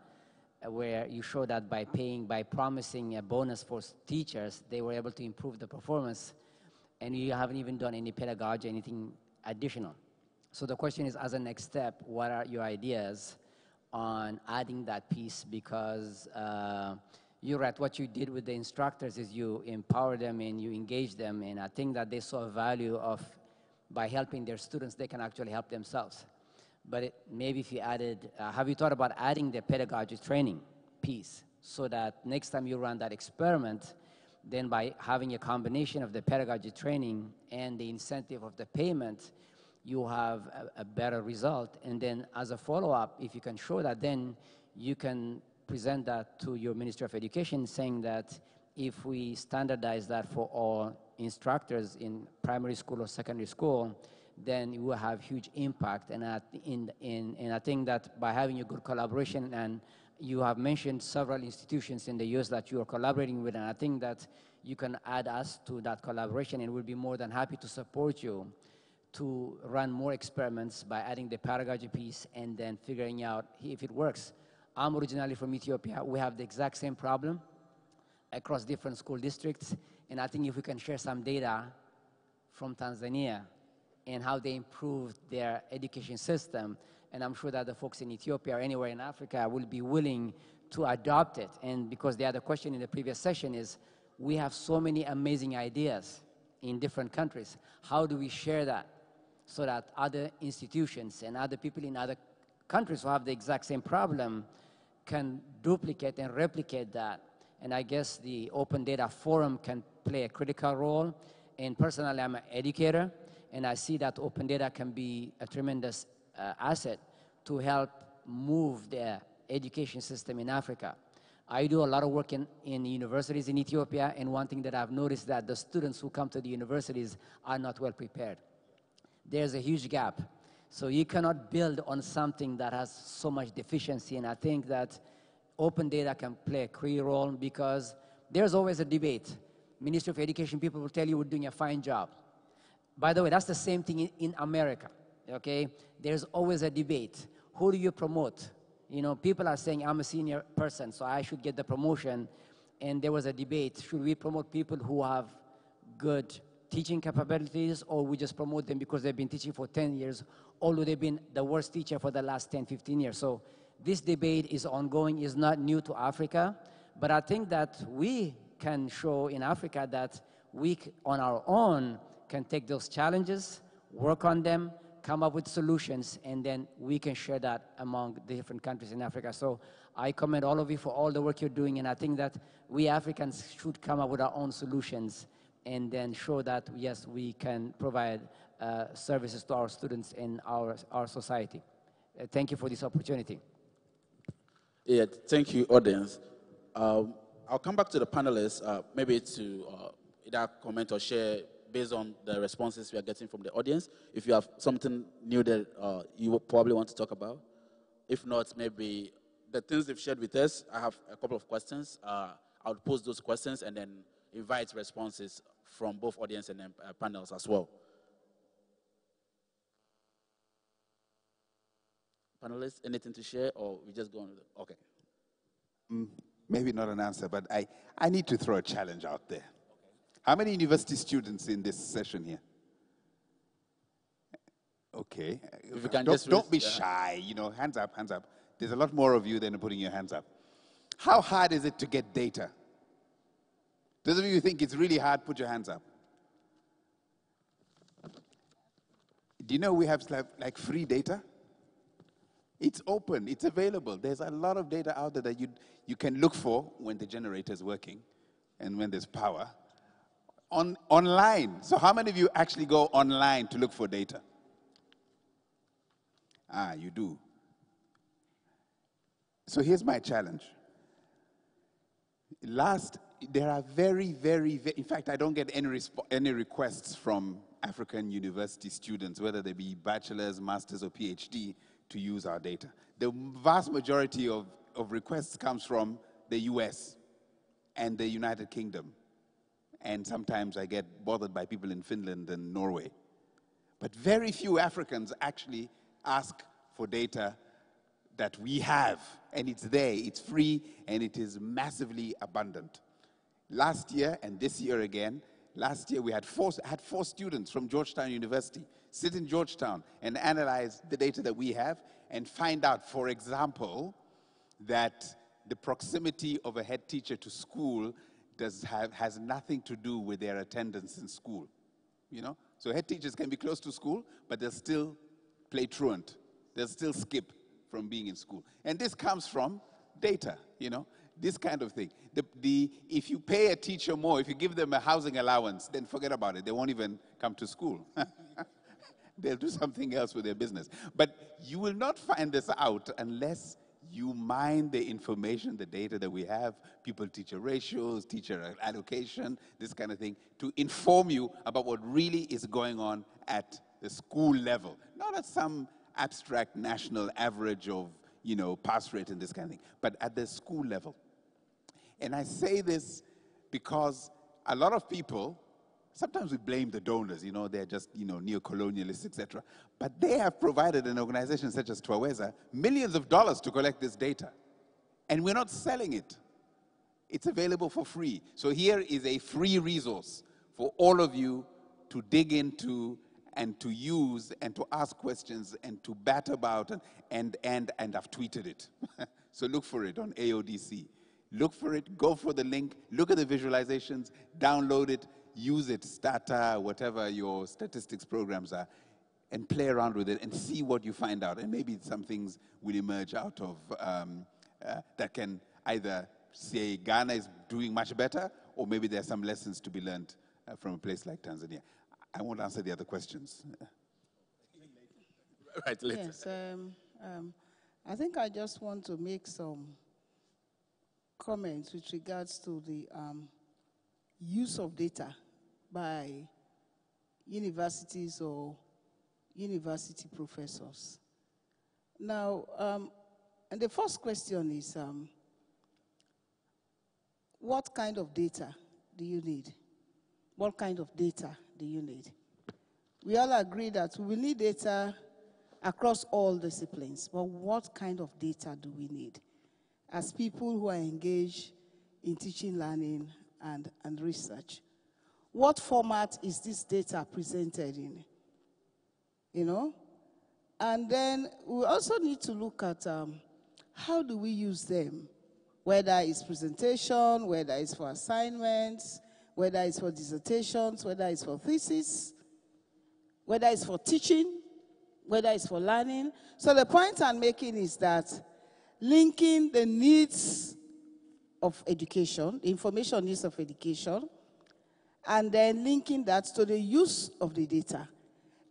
where you show that by promising a bonus for teachers, they were able to improve the performance. And you haven't even done any pedagogy, anything additional. So the question is, as a next step, what are your ideas on adding that piece? Because you're right, what you did with the instructors is you empower them and you engage them, and I think that they saw value of, by helping their students, they can actually help themselves. But maybe if you added, have you thought about adding the pedagogy training piece so that next time you run that experiment, then by having a combination of the pedagogy training and the incentive of the payment, you have a better result. And then as a follow-up, if you can show that, then you can present that to your Ministry of Education, saying that if we standardize that for all instructors in primary school or secondary school, then it will have huge impact. And I think that by having a good collaboration, and you have mentioned several institutions in the US that you are collaborating with, and I think that you can add us to that collaboration, and we'll be more than happy to support you to run more experiments by adding the pedagogy piece and then figuring out if it works. I'm originally from Ethiopia. We have the exact same problem across different school districts, and I think if we can share some data from Tanzania and how they improved their education system, and I'm sure that the folks in Ethiopia or anywhere in Africa will be willing to adopt it. And because the other question in the previous session is, we have so many amazing ideas in different countries. How do we share that so that other institutions and other people in other countries who have the exact same problem can duplicate and replicate that? And I guess the Open Data Forum can play a critical role. And personally, I'm an educator, and I see that open data can be a tremendous asset to help move the education system in Africa. I do a lot of work in universities in Ethiopia, and one thing that I've noticed that the students who come to the universities are not well prepared. There's a huge gap. So you cannot build on something that has so much deficiency, and I think that open data can play a key role because there's always a debate. Ministry of Education people will tell you we're doing a fine job. By the way, that's the same thing in America, okay? There's always a debate. Who do you promote? You know, people are saying, I'm a senior person, so I should get the promotion. And there was a debate, should we promote people who have good teaching capabilities, or we just promote them because they've been teaching for 10 years, although they've been the worst teacher for the last 10, 15 years. So this debate is ongoing, is not new to Africa, but I think that we can show in Africa that we, on our own, can take those challenges, work on them, come up with solutions, and then we can share that among the different countries in Africa. So I commend all of you for all the work you're doing, and I think that we Africans should come up with our own solutions and then show that, yes, we can provide services to our students in our society. Thank you for this opportunity. Yeah, thank you, audience. I'll come back to the panelists, maybe to either comment or share based on the responses we are getting from the audience. If you have something new that you will probably want to talk about. If not, maybe the things they've shared with us, I have a couple of questions. I'll pose those questions and then invite responses from both audience and panels as well. Panelists, anything to share, or we just go on with it? Okay. Maybe not an answer, but I need to throw a challenge out there. How many university students in this session here? Okay. If you can don't be shy, you know, hands up, hands up. There's a lot more of you than putting your hands up. How hard is it to get data? Those of you who think it's really hard, put your hands up. Do you know we have like free data? It's open, it's available. There's a lot of data out there that you can look for when the generator is working and when there's power. Online. So how many of you actually go online to look for data? Ah, you do. So here's my challenge. There are very, in fact, I don't get any requests from African university students, whether they be bachelor's, master's, or PhD, to use our data. The vast majority of requests comes from the US and the United Kingdom. And sometimes I get bothered by people in Finland and Norway. But very few Africans actually ask for data that we have. And it's there, it's free, and it is massively abundant. Last year, and this year again, last year we had four students from Georgetown University sit in Georgetown and analyze the data that we have and find out, for example, that the proximity of a head teacher to school has nothing to do with their attendance in school. You know? So head teachers can be close to school, but they'll still play truant. They'll still skip from being in school. And this comes from data, you know, this kind of thing. If you pay a teacher more, if you give them a housing allowance, then forget about it. They won't even come to school. They'll do something else with their business. But you will not find this out unless you mine the information, the data that we have, pupil-teacher ratios, teacher allocation, this kind of thing, to inform you about what really is going on at the school level. Not at some abstract national average of, you know, pass rate and this kind of thing, but at the school level. And I say this because a lot of people, sometimes we blame the donors, you know, they're just, you know, neo-colonialists, etc. But they have provided an organization such as Twaweza millions of dollars to collect this data. And we're not selling it. It's available for free. So here is a free resource for all of you to dig into and to use and to ask questions and to bat about, and I've tweeted it. So look for it on AODC. Look for it, go for the link, look at the visualizations, download it, use it, Stata, whatever your statistics programs are, and play around with it and see what you find out. And maybe some things will emerge out of that can either say Ghana is doing much better, or maybe there are some lessons to be learned from a place like Tanzania. I won't answer the other questions. Right, later. Yes, I think I just want to make some comments with regards to the use of data by universities or university professors. Now, and the first question is, what kind of data do you need? What kind of data do you need? We all agree that we need data across all disciplines, but what kind of data do we need as people who are engaged in teaching, learning, and research? what format is this data presented in? You know? And then we also need to look at how do we use them, whether it's presentation, whether it's for assignments, whether it's for dissertations, whether it's for thesis, whether it's for teaching, whether it's for learning. So the point I'm making is that linking the needs of education, the information needs of education, and then linking that to the use of the data.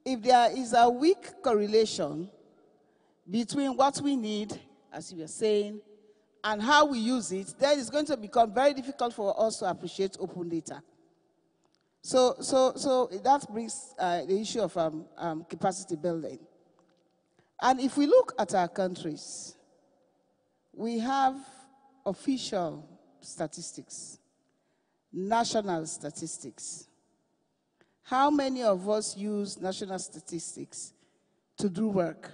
If there is a weak correlation between what we need, as you were saying, and how we use it, then it's going to become very difficult for us to appreciate open data. So that brings the issue of capacity building. And if we look at our countries, we have official statistics, national statistics. How many of us use national statistics to do work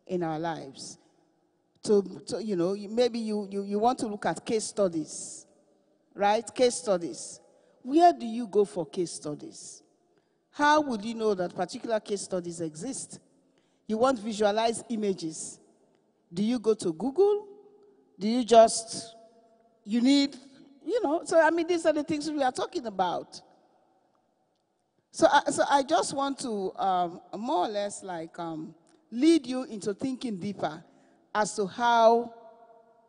in our lives? You know, maybe you want to look at case studies, right? Case studies. Where do you go for case studies? How would you know that particular case studies exist? You want visualized images. Do you go to Google? Do you just, you need, you know, so I mean, these are the things we are talking about. So I just want to more or less like lead you into thinking deeper as to how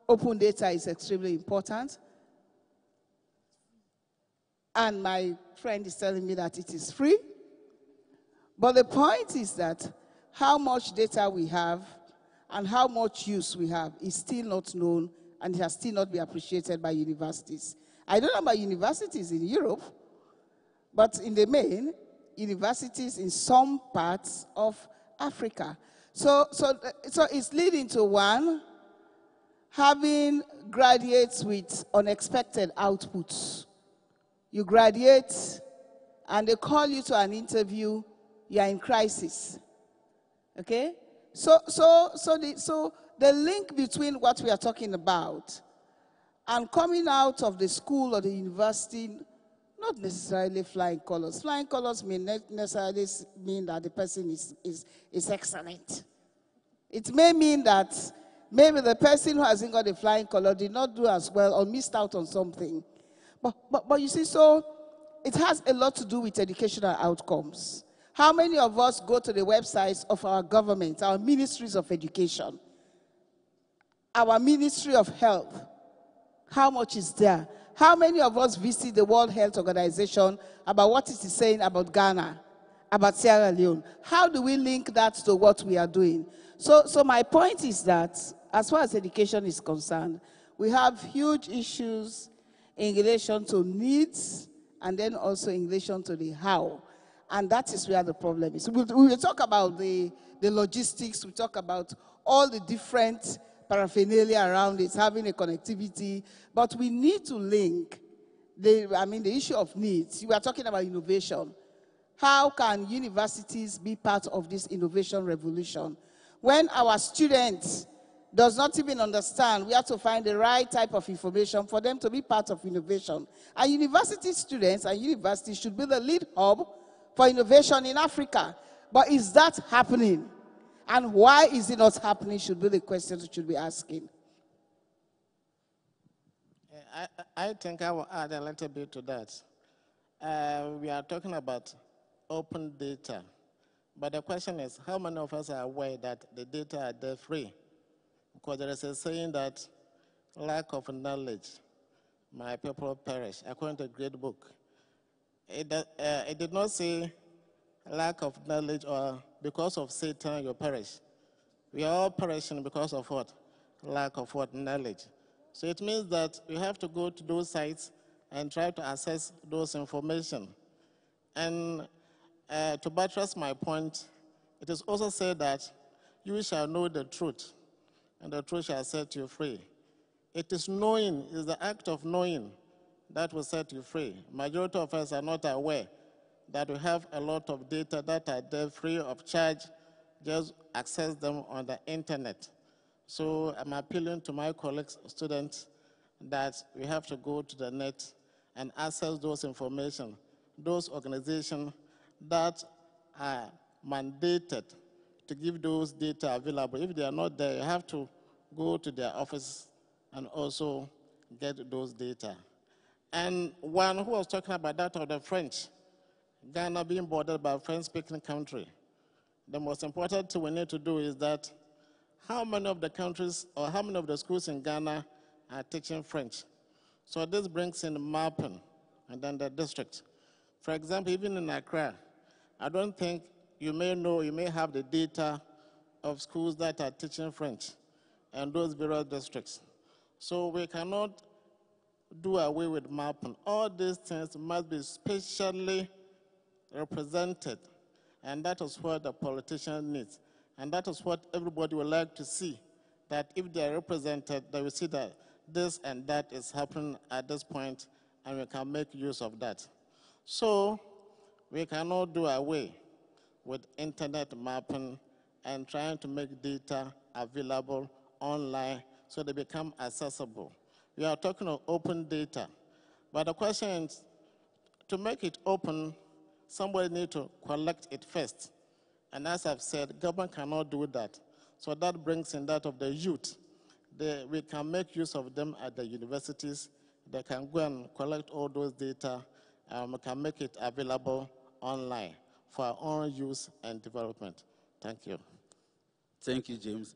open data is extremely important. And my friend is telling me that it is free. But the point is that how much data we have and how much use we have is still not known, and it has still not been appreciated by universities. I don't know about universities in Europe, but in the main, universities in some parts of Africa. So it's leading to one, having graduates with unexpected outputs. You graduate, and they call you to an interview, you are in crisis. Okay? So the link between what we are talking about and coming out of the school or the university, not necessarily flying colors. Flying colors may not necessarily mean that the person is excellent. It may mean that maybe the person who hasn't got a flying color did not do as well or missed out on something. But you see, so it has a lot to do with educational outcomes. How many of us go to the websites of our government, our ministries of education, our Ministry of Health? How much is there? How many of us visit the World Health Organization about what it is saying about Ghana, about Sierra Leone? How do we link that to what we are doing? So my point is that, as far as education is concerned, we have huge issues in relation to needs and then also in relation to the how. And that is where the problem is. We will talk about the logistics, we talk about all the different paraphernalia around it, having a connectivity, but we need to link the issue of needs. We are talking about innovation. How can universities be part of this innovation revolution? When our students does not even understand, we have to find the right type of information for them to be part of innovation. And university students and universities should be the lead hub for innovation in Africa. But is that happening? And why is it not happening should be the question we should be asking. I think I will add a little bit to that. We are talking about open data. But the question is, how many of us are aware that the data are there free? Because there is a saying that lack of knowledge, my people perish, according to a great book. It did not say lack of knowledge or because of Satan you perish. We are all perishing because of what? Lack of what? Knowledge. So it means that we have to go to those sites and try to access those information. And to buttress my point, it is also said that you shall know the truth, and the truth shall set you free. It is knowing, is the act of knowing that will set you free. Majority of us are not aware that we have a lot of data that are there free of charge, just access them on the internet. So I'm appealing to my colleagues, students, that we have to go to the net and access those information. those organizations that are mandated to give those data available. If they are not there, you have to go to their office and also get those data. And one who was talking about that of the French, Ghana being bordered by a French-speaking country, the most important thing we need to do is that how many of the countries or how many of the schools in Ghana are teaching French? So this brings in mapping and then the district. For example, even in Accra, I don't think you may have the data of schools that are teaching French and those various districts. So we cannot do away with mapping. All these things must be spatially represented, and that is what the politician needs. And that is what everybody would like to see, that if they are represented, they will see that this and that is happening at this point, and we can make use of that. So we cannot do away with internet mapping and trying to make data available online so they become accessible. We are talking of open data, but the question is, to make it open, somebody needs to collect it first. And as I've said, government cannot do that. So that brings in that of the youth. We can make use of them at the universities. They can go and collect all those data, and we can make it available online for our own use and development. Thank you. Thank you, James.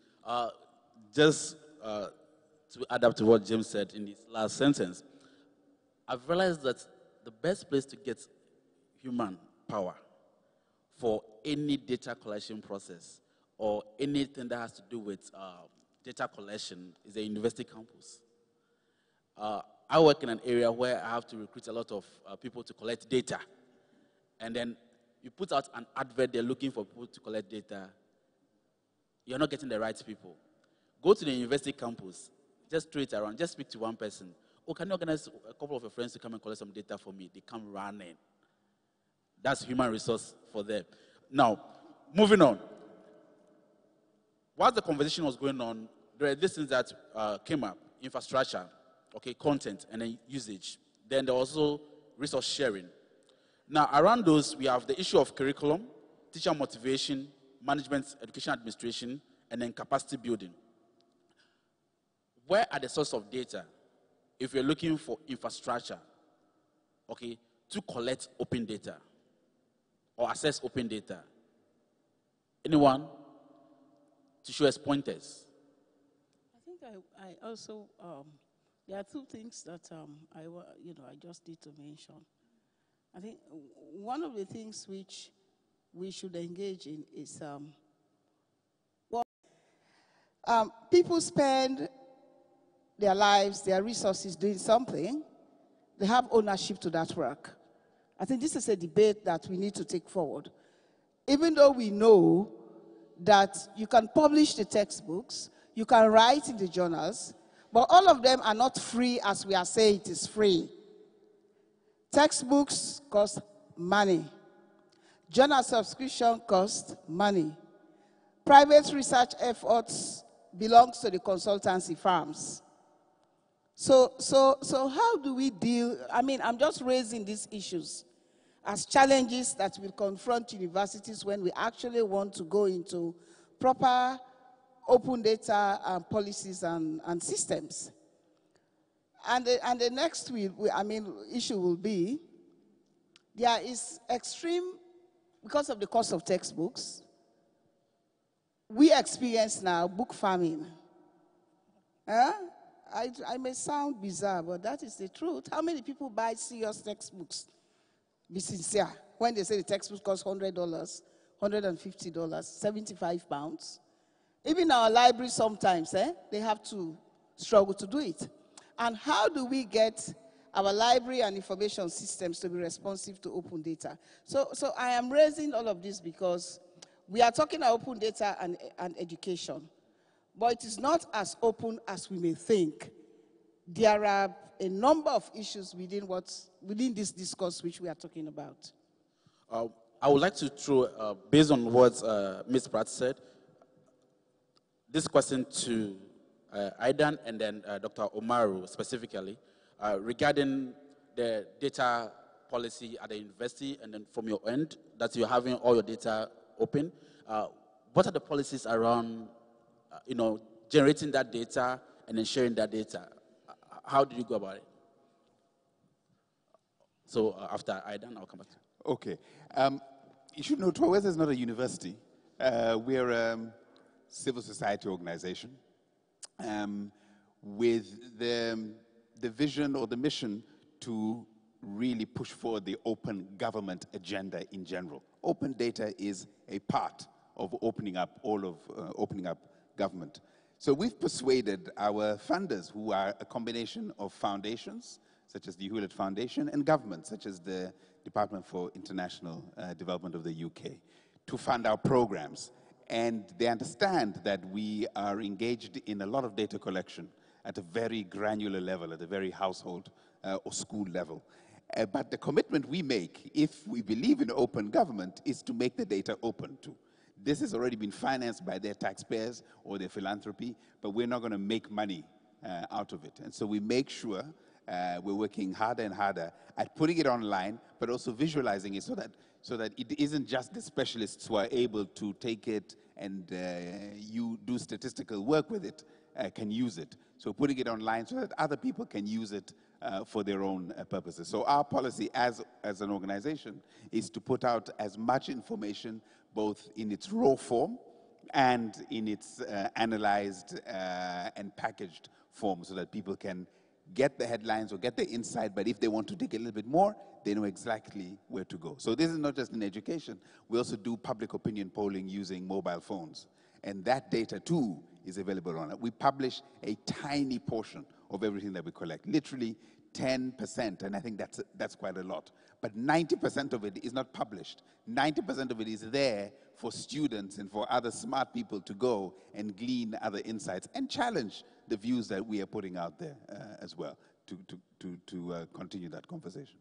Just to add up to what James said in his last sentence, I've realized that the best place to get human power for any data collection process or anything that has to do with data collection is a university campus. I work in an area where I have to recruit a lot of people to collect data. And then you put out an advert there looking for people to collect data. You're not getting the right people. Go to the university campus, just throw it around, just speak to one person. Oh, can you organize a couple of your friends to come and collect some data for me? They come running. That's human resource for them. Now, moving on. While the conversation was going on, there are these things that came up: infrastructure, okay, content, and then usage. Then there was also resource sharing. Now, around those, we have the issue of curriculum, teacher motivation, management, education administration, and then capacity building. Where are the source of data if you're looking for infrastructure, okay, to collect open data or access open data? Anyone to show us pointers? I think I also, there are two things that I just need to mention. I think one of the things which we should engage in is, people spend their lives, their resources doing something. They have ownership to that work. I think this is a debate that we need to take forward. Even though we know that you can publish the textbooks, you can write in the journals, but all of them are not free as we are saying it is free. Textbooks cost money. Journal subscription costs money. Private research efforts belongs to the consultancy firms. So how do we deal? I mean, I'm just raising these issues as challenges that will confront universities when we actually want to go into proper open data policies and systems. And the next issue will be, there is extreme, because of the cost of textbooks, we experience now book famine. I may sound bizarre, but that is the truth. How many people buy serious textbooks? Be sincere. When they say the textbook costs $100, $150, 75 pounds. Even our library sometimes, they have to struggle to do it. And how do we get our library and information systems to be responsive to open data? So I am raising all of this because we are talking about open data and education, but it is not as open as we may think. There are a number of issues within this discourse which we are talking about. I would like to throw, based on what Ms. Pratt said, this question to Aidan and then Dr. Omaru specifically regarding the data policy at the university, and then from your end, that you're having all your data open. What are the policies around, generating that data and then sharing that data? How do you go about it? So after Aidan, I'll come back to you. Okay. You should know Twaweza is not a university. We're a civil society organization with the vision or the mission to really push forward the open government agenda in general. Open data is a part of opening up opening up government. So we've persuaded our funders, who are a combination of foundations, such as the Hewlett Foundation, and governments, such as the Department for International Development of the UK, to fund our programs. And they understand that we are engaged in a lot of data collection at a very granular level, at a very household or school level. But the commitment we make, if we believe in open government, is to make the data open too. This has already been financed by their taxpayers or their philanthropy, but we're not going to make money out of it. And so we make sure we're working harder and harder at putting it online, but also visualizing it so that it isn't just the specialists who are able to take it and you do statistical work with it can use it. So putting it online so that other people can use it for their own purposes. So our policy as an organization is to put out as much information, both in its raw form and in its analyzed and packaged form, so that people can get the headlines or get the insight, but if they want to dig a little bit more, they know exactly where to go. So this is not just in education. We also do public opinion polling using mobile phones. And that data, too, is available on it. We publish a tiny portion of everything that we collect, literally 10%, and I think that's quite a lot. But 90% of it is not published. 90% of it is there for students and for other smart people to go and glean other insights and challenge the views that we are putting out there as well to continue that conversation.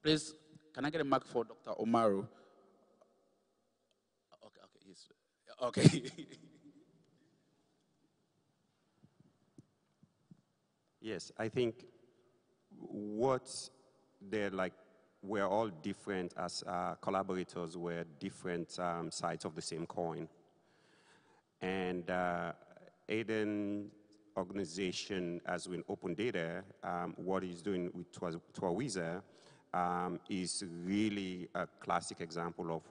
Please, can I get a mic for Dr. Omaru? Okay. Yes, I think we're all different as collaborators. We're different sides of the same coin. And Aidan organization, as with Open Data, what he's doing with Twaweza is really a classic example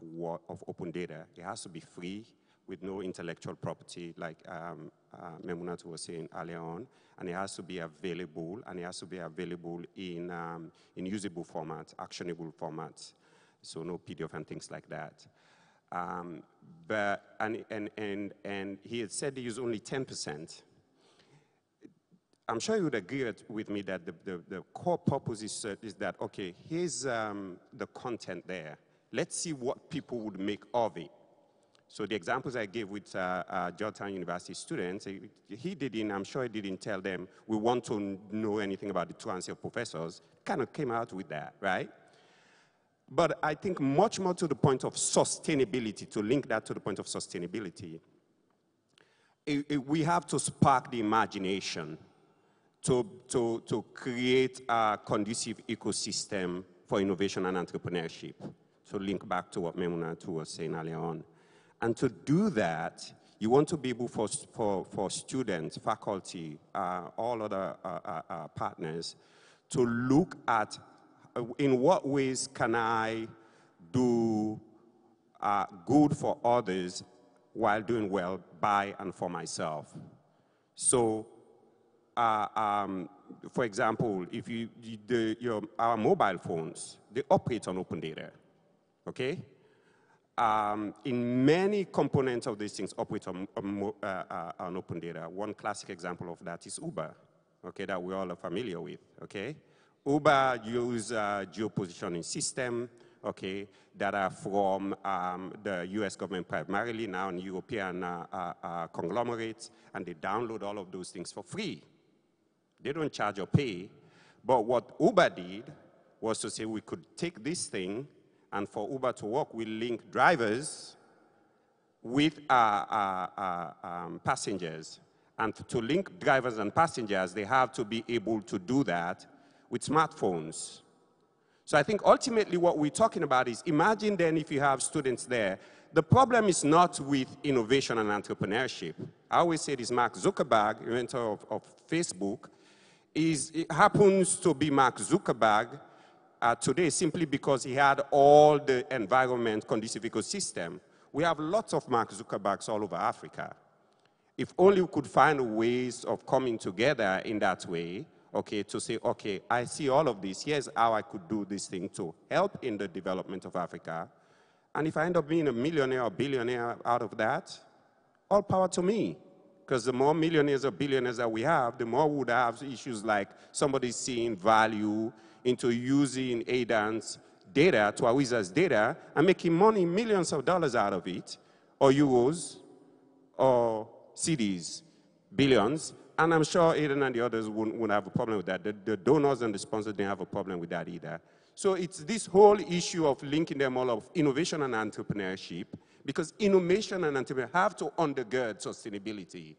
of open data. It has to be free with no intellectual property, like Memunat was saying earlier on, and it has to be available, and it has to be available in usable formats, actionable formats, so no PDF and things like that. And he had said he used only 10%. I'm sure you would agree with me that the core purpose is that, okay, here's the content there. Let's see what people would make of it. So the examples I gave with Georgetown University students, I'm sure he didn't tell them, we want to know anything about the truancy of professors. Kind of came out with that, right? But I think much more to the point of sustainability, to link that to the point of sustainability, we have to spark the imagination to create a conducive ecosystem for innovation and entrepreneurship. So link back to what Memunatu was saying earlier on. And to do that, you want to be able for students, faculty, all other partners, to look at in what ways can I do good for others while doing well by and for myself. So, for example, if our mobile phones, they operate on open data, okay? In many components of these things operate on open data. One classic example of that is Uber, okay, that we all are familiar with, okay? Uber use geopositioning system, okay, that are from the US government primarily, now in European conglomerates, and they download all of those things for free. They don't charge or pay, but what Uber did was to say we could take this thing, and for Uber to work, we link drivers with passengers. And to link drivers and passengers, they have to be able to do that with smartphones. So I think ultimately what we're talking about is, imagine then if you have students there, the problem is not with innovation and entrepreneurship. I always say this, Mark Zuckerberg, inventor of Facebook, it happens to be Mark Zuckerberg today simply because he had all the environment conducive ecosystem. We have lots of Mark Zuckerbergs all over Africa. If only we could find ways of coming together in that way, okay, to say, okay, I see all of this, here's how I could do this thing to help in the development of Africa. And if I end up being a millionaire or billionaire out of that, all power to me. Because the more millionaires or billionaires that we have, the more we would have issues like somebody seeing value into using ADAN's data, Twawiza's data, and making money, millions of dollars out of it, or euros, or CDs, billions. And I'm sure Aiden and the others wouldn't have a problem with that. The donors and the sponsors didn't have a problem with that either. So it's this whole issue of linking them all of innovation and entrepreneurship, because innovation and entrepreneurship have to undergird sustainability,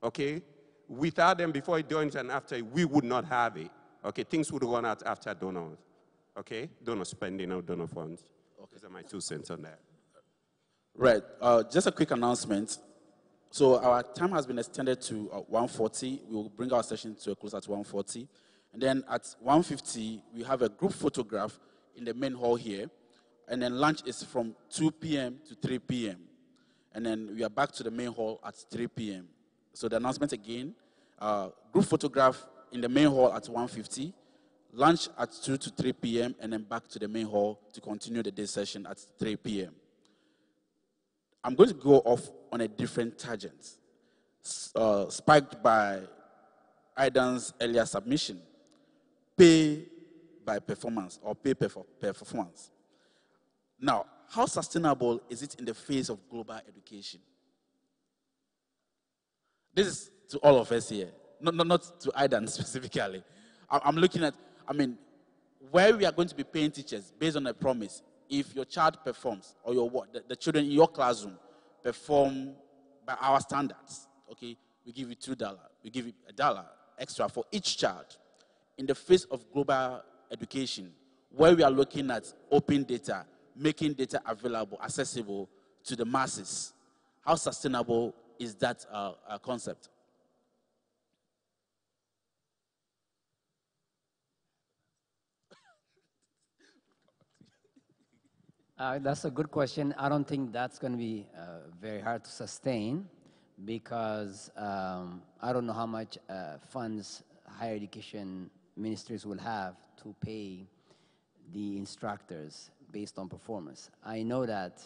okay? Without them, before, during, and after, we would not have it, okay? Things would run out after donors, okay? Donor spending or donor funds. Okay. These are my 2 cents on that. Right, just a quick announcement. So our time has been extended to 1:40. We will bring our session to a close at 1:40. And then at 1:50, we have a group photograph in the main hall here. And then lunch is from 2 p.m. to 3 p.m. And then we are back to the main hall at 3 p.m. So the announcement again, group photograph in the main hall at 1:50, lunch at 2 to 3 p.m., and then back to the main hall to continue the day session at 3 p.m. I'm going to go off on a different tangent, spiked by Aidan's earlier submission. Pay by performance, or pay per performance. Now, how sustainable is it in the face of global education? This is to all of us here, not to Aidan specifically. I'm looking at, where we are going to be paying teachers based on a promise. If your child performs, or the children in your classroom perform by our standards, okay, we give you $2, we give you $1 extra for each child. In the face of global education, where we are looking at open data, making data available, accessible to the masses, how sustainable is that concept? That's a good question. I don't think that's going to be very hard to sustain, because I don't know how much funds higher education ministries will have to pay the instructors based on performance. I know that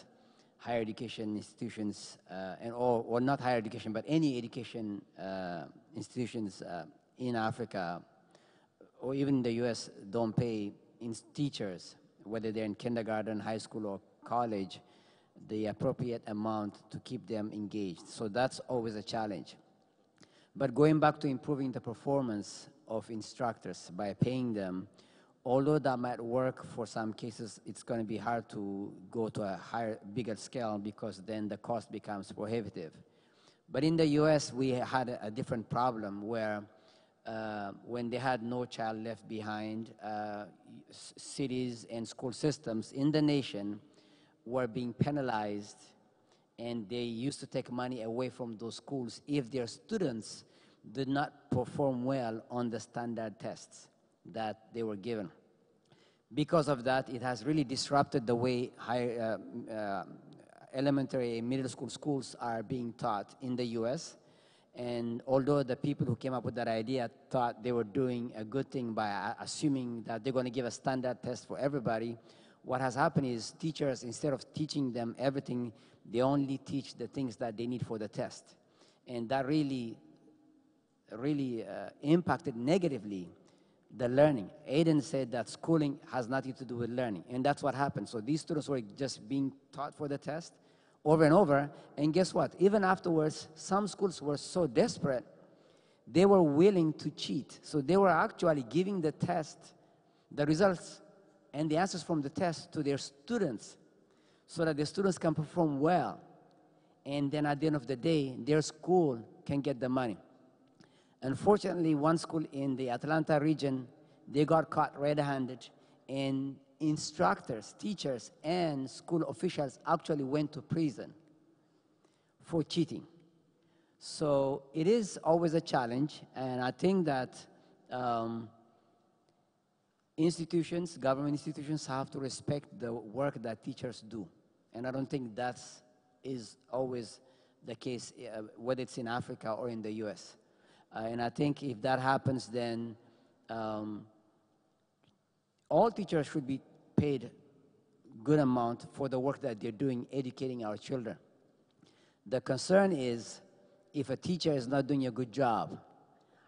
higher education institutions, or not higher education, but any education institutions in Africa, or even in the US, don't pay teachers, whether they're in kindergarten, high school, or college, the appropriate amount to keep them engaged. So that's always a challenge. But going back to improving the performance of instructors by paying them, although that might work for some cases, it's going to be hard to go to a bigger scale, because then the cost becomes prohibitive. But in the US, we had a different problem where when they had No Child Left Behind, cities and school systems in the nation were being penalized, and they used to take money away from those schools if their students did not perform well on the standard tests that they were given. Because of that, it has really disrupted the way elementary and middle school schools are being taught in the US. And although the people who came up with that idea thought they were doing a good thing by assuming that they're going to give a standard test for everybody, what has happened is teachers, instead of teaching them everything, they only teach the things that they need for the test. And that really impacted negatively the learning. Aiden said that schooling has nothing to do with learning, and that's what happened. So these students were just being taught for the test over and over, and guess what? Even afterwards, some schools were so desperate, they were willing to cheat. So they were actually giving the test, the results and the answers from the test, to their students, so that the students can perform well. And then at the end of the day, their school can get the money. Unfortunately, one school in the Atlanta region, they got caught red-handed, and instructors, teachers, and school officials actually went to prison for cheating. So it is always a challenge, and I think that institutions, government institutions, have to respect the work that teachers do. And I don't think that is always the case, whether it's in Africa or in the US. And I think if that happens, then all teachers should be paid good amount for the work that they're doing educating our children. The concern is if a teacher is not doing a good job,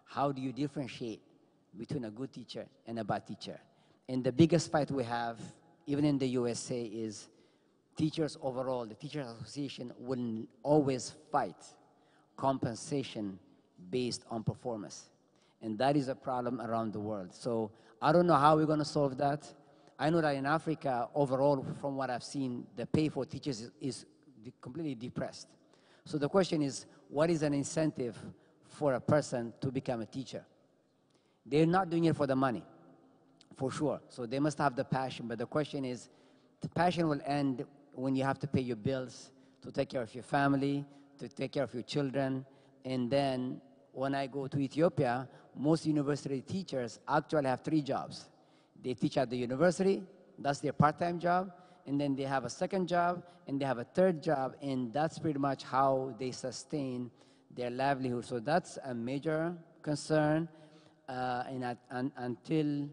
how do you differentiate between a good teacher and a bad teacher? And the biggest fight we have, even in the USA, is teachers overall. The Teachers Association will always fight compensation based on performance. And that is a problem around the world. So I don't know how we're going to solve that. I know that in Africa, overall, from what I've seen, the pay for teachers is completely depressed. So the question is, what is an incentive for a person to become a teacher? They're not doing it for the money, for sure. So they must have the passion. But the question is, the passion will end when you have to pay your bills, to take care of your family, to take care of your children. And then when I go to Ethiopia, most university teachers actually have 3 jobs. They teach at the university, that's their part-time job, and then they have a second job, and they have a third job, and that's pretty much how they sustain their livelihood. So that's a major concern, until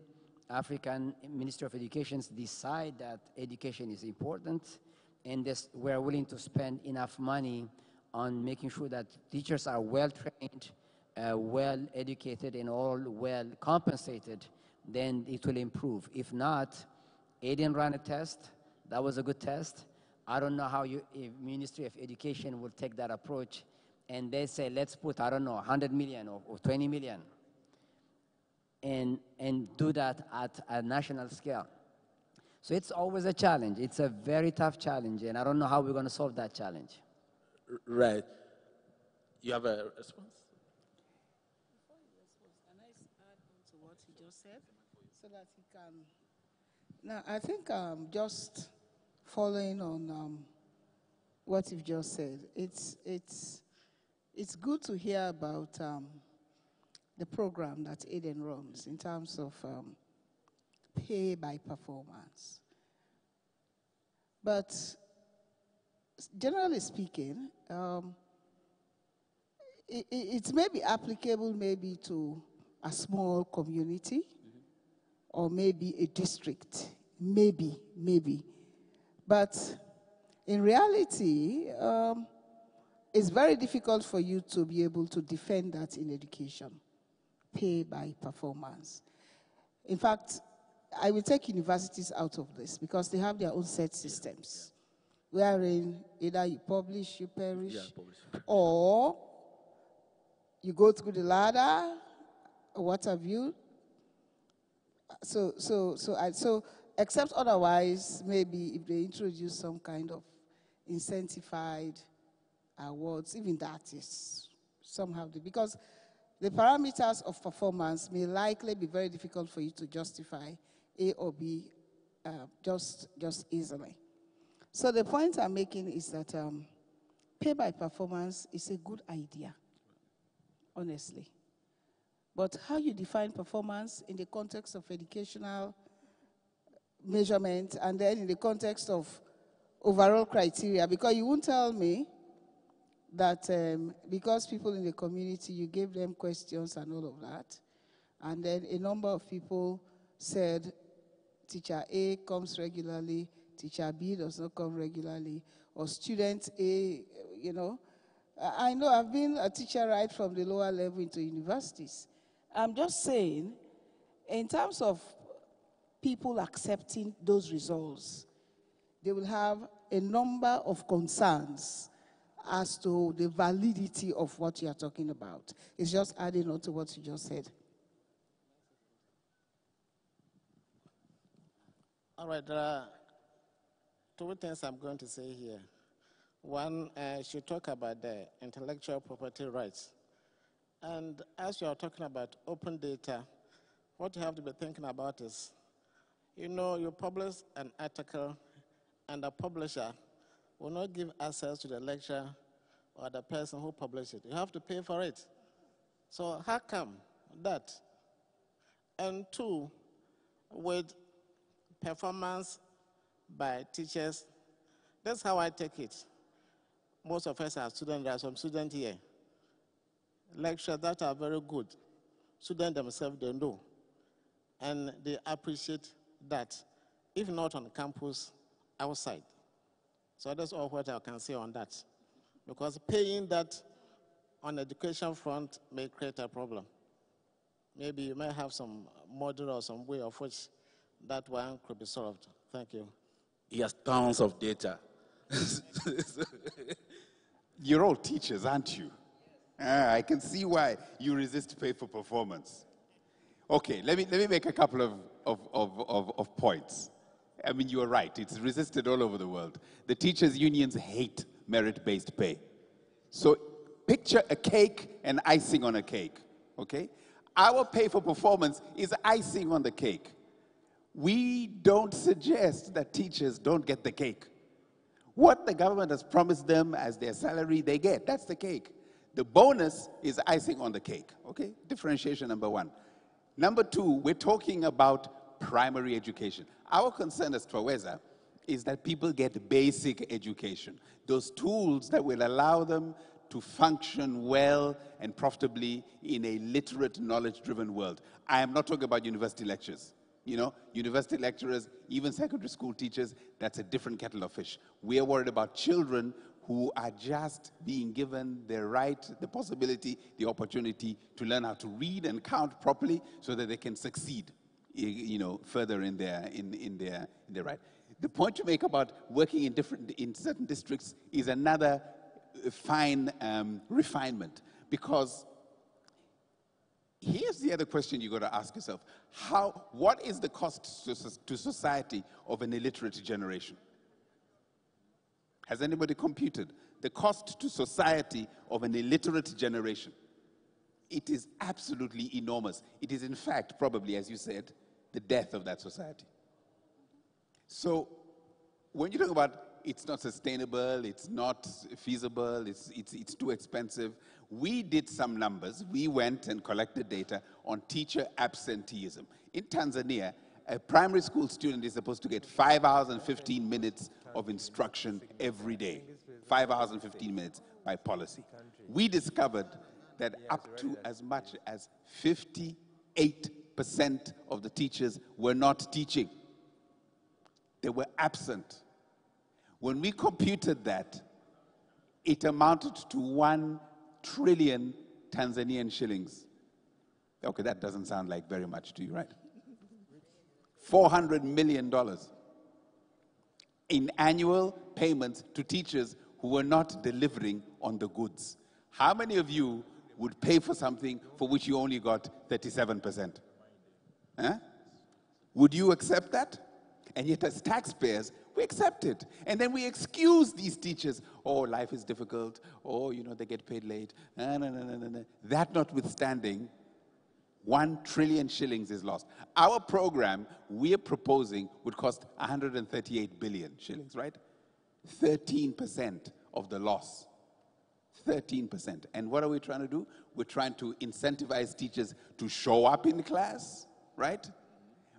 African Ministry of Education decide that education is important, and we're willing to spend enough money on making sure that teachers are well-trained, well-educated, and all well-compensated, then it will improve. If not, Aiden ran a test. That was a good test. I don't know how if Ministry of Education will take that approach, and they say, let's put, I don't know, 100 million or 20 million, and do that at a national scale. So it's always a challenge. It's a very tough challenge, and I don't know how we're going to solve that challenge. Right. You have a response? Can I add on to what he just said so that he can? Now, I think just following on what you've just said, it's good to hear about the program that Aiden runs in terms of pay by performance. But generally speaking, it may be applicable maybe to a small community or maybe a district, maybe. But in reality, it's very difficult for you to be able to defend that in education, pay by performance. In fact, I will take universities out of this because they have their own set systems, wherein either you publish, you perish, or you go through the ladder, or what have you. So except otherwise, maybe if they introduce some kind of incentivized awards, even that is somehow, because the parameters of performance may likely be very difficult for you to justify A or B just easily. So the point I'm making is that pay by performance is a good idea, honestly. But how you define performance in the context of educational measurement and then in the context of overall criteria, because you won't tell me that because people in the community, you gave them questions and all of that, and then a number of people said teacher A comes regularly, teacher B does not come regularly, or student A, I know I've been a teacher right from the lower level into universities. I'm just saying, in terms of people accepting those results, they will have a number of concerns as to the validity of what you are talking about. It's just adding on to what you just said. All right, there are 2 things I'm going to say here. One, I should talk about the intellectual property rights. And as you are talking about open data, what you have to be thinking about is You know, you publish an article and the publisher will not give access to the lecture or the person who published it. You have to pay for it. So how come that? And two, with performance by teachers, that's how I take it. Most of us are students. There are some students here. Lectures that are very good. Students themselves, they know. And they appreciate that, if not on campus, outside. So that's all what I can say on that. Because paying that on education front may create a problem. Maybe you may have some model or some way of which that one could be solved. Thank you. He has tons of data. You're all teachers, aren't you? I can see why you resist pay for performance. Okay, let me make a couple of points. I mean, you are right. It's resisted all over the world. The teachers' unions hate merit-based pay. So picture a cake and icing on a cake, okay? Our pay for performance is icing on the cake. We don't suggest that teachers don't get the cake. What the government has promised them as their salary, they get. That's the cake. The bonus is icing on the cake, okay? Differentiation number one. Number two, we're talking about primary education. Our concern as Twaweza is that people get basic education, those tools that will allow them to function well and profitably in a literate, knowledge-driven world. I am not talking about university lectures. You know, university lecturers, even secondary school teachers, that's a different kettle of fish. We are worried about children who are just being given the right, the possibility, the opportunity to learn how to read and count properly so that they can succeed, you know, further in their right. The point to make about working in certain districts is another fine refinement, because here's the other question you got to ask yourself. What is the cost to society of an illiterate generation? Has anybody computed the cost to society of an illiterate generation? It is absolutely enormous. It is, in fact, probably, as you said, the death of that society. So when you talk about it's not sustainable, it's not feasible, it's too expensive, we did some numbers. We went and collected data on teacher absenteeism. In Tanzania, a primary school student is supposed to get 5 hours and 15 minutes of instruction every day. 5 hours and 15 minutes by policy. We discovered that up to as much as 58% of the teachers were not teaching. They were absent. When we computed that, it amounted to 1 trillion Tanzanian shillings. Okay, that doesn't sound like very much to you, right? $400 million in annual payments to teachers who were not delivering on the goods. How many of you would pay for something for which you only got 37%? Huh? Would you accept that? And yet as taxpayers, we accept it. And then we excuse these teachers. Oh, life is difficult. Oh, you know, they get paid late. No. That notwithstanding, 1 trillion shillings is lost. Our program, we are proposing, would cost 138 billion shillings, right? 13% of the loss. 13%. And what are we trying to do? We're trying to incentivize teachers to show up in class, right?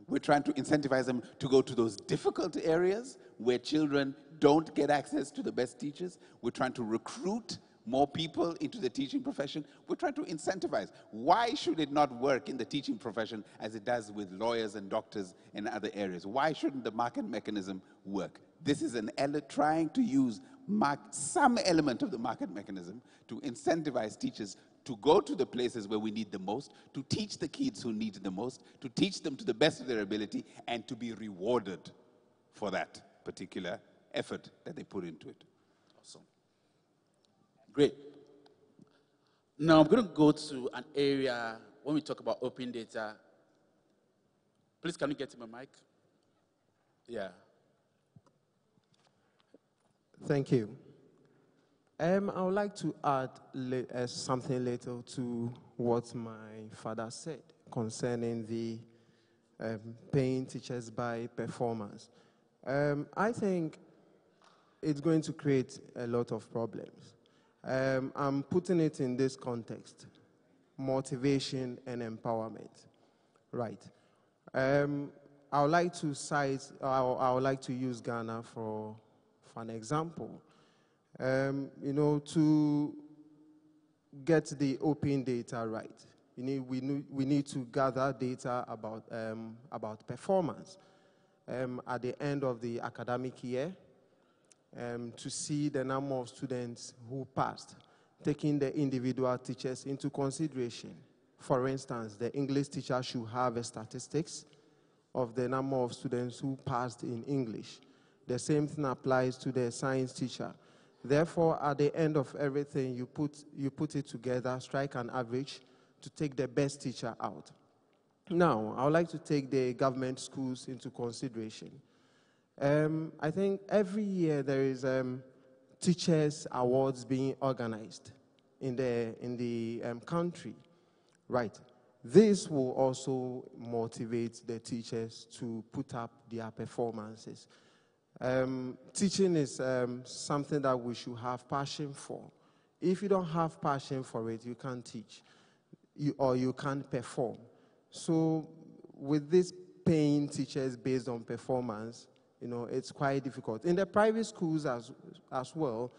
We're trying to incentivize them to go to those difficult areas where children don't get access to the best teachers. We're trying to recruit more people into the teaching profession. We're trying to incentivize. Why should it not work in the teaching profession as it does with lawyers and doctors and other areas? Why shouldn't the market mechanism work? This is trying to use some element of the market mechanism to incentivize teachers to go to the places where we need the most, to teach the kids who need the most, to teach them to the best of their ability, and to be rewarded for that particular effort that they put into it. Awesome. Great. Now I'm going to go to an area when we talk about open data. Please, can you get him a mic? Yeah. Thank you. I would like to add something little to what my father said concerning the paying teachers by performance. I think it's going to create a lot of problems. I'm putting it in this context: motivation and empowerment. Right. I would like to cite, I would like to use Ghana for an example. To get the open data right, we need to gather data about performance at the end of the academic year, to see the number of students who passed, taking the individual teachers into consideration. For instance, the English teacher should have a statistics of the number of students who passed in English. The same thing applies to the science teacher. Therefore, at the end of everything, you put it together, strike an average to take the best teacher out. Now, I would like to take the government schools into consideration. I think every year there is teachers' awards being organized in the country. Right. This will also motivate the teachers to put up their performances. Teaching is something that we should have passion for. If you don't have passion for it, you can't teach, or you can't perform. So with this paying teachers based on performance, it's quite difficult. In the private schools as well,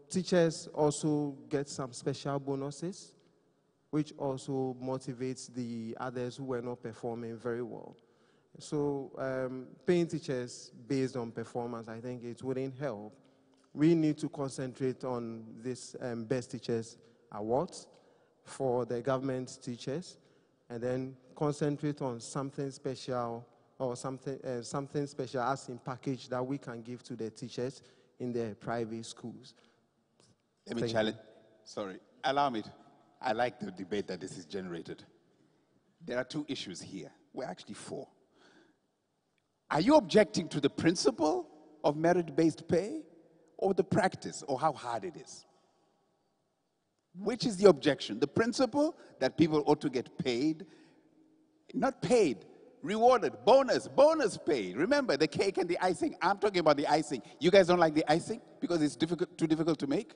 teachers also get some special bonuses, which also motivates the others who were not performing very well. So paying teachers based on performance, I think it wouldn't help. We need to concentrate on this Best Teachers Awards for the government teachers, and then concentrate on something special, or something special as in package that we can give to the teachers in the private schools. Let me challenge. Sorry, allow me. I like the debate that this is generated. There are two issues here. Well, actually four. Are you objecting to the principle of merit-based pay, or the practice, or how hard it is? Which is the objection? The principle that people ought to get paid, not paid, rewarded, bonus pay. Remember the cake and the icing. I'm talking about the icing. You guys don't like the icing because it's too difficult to make?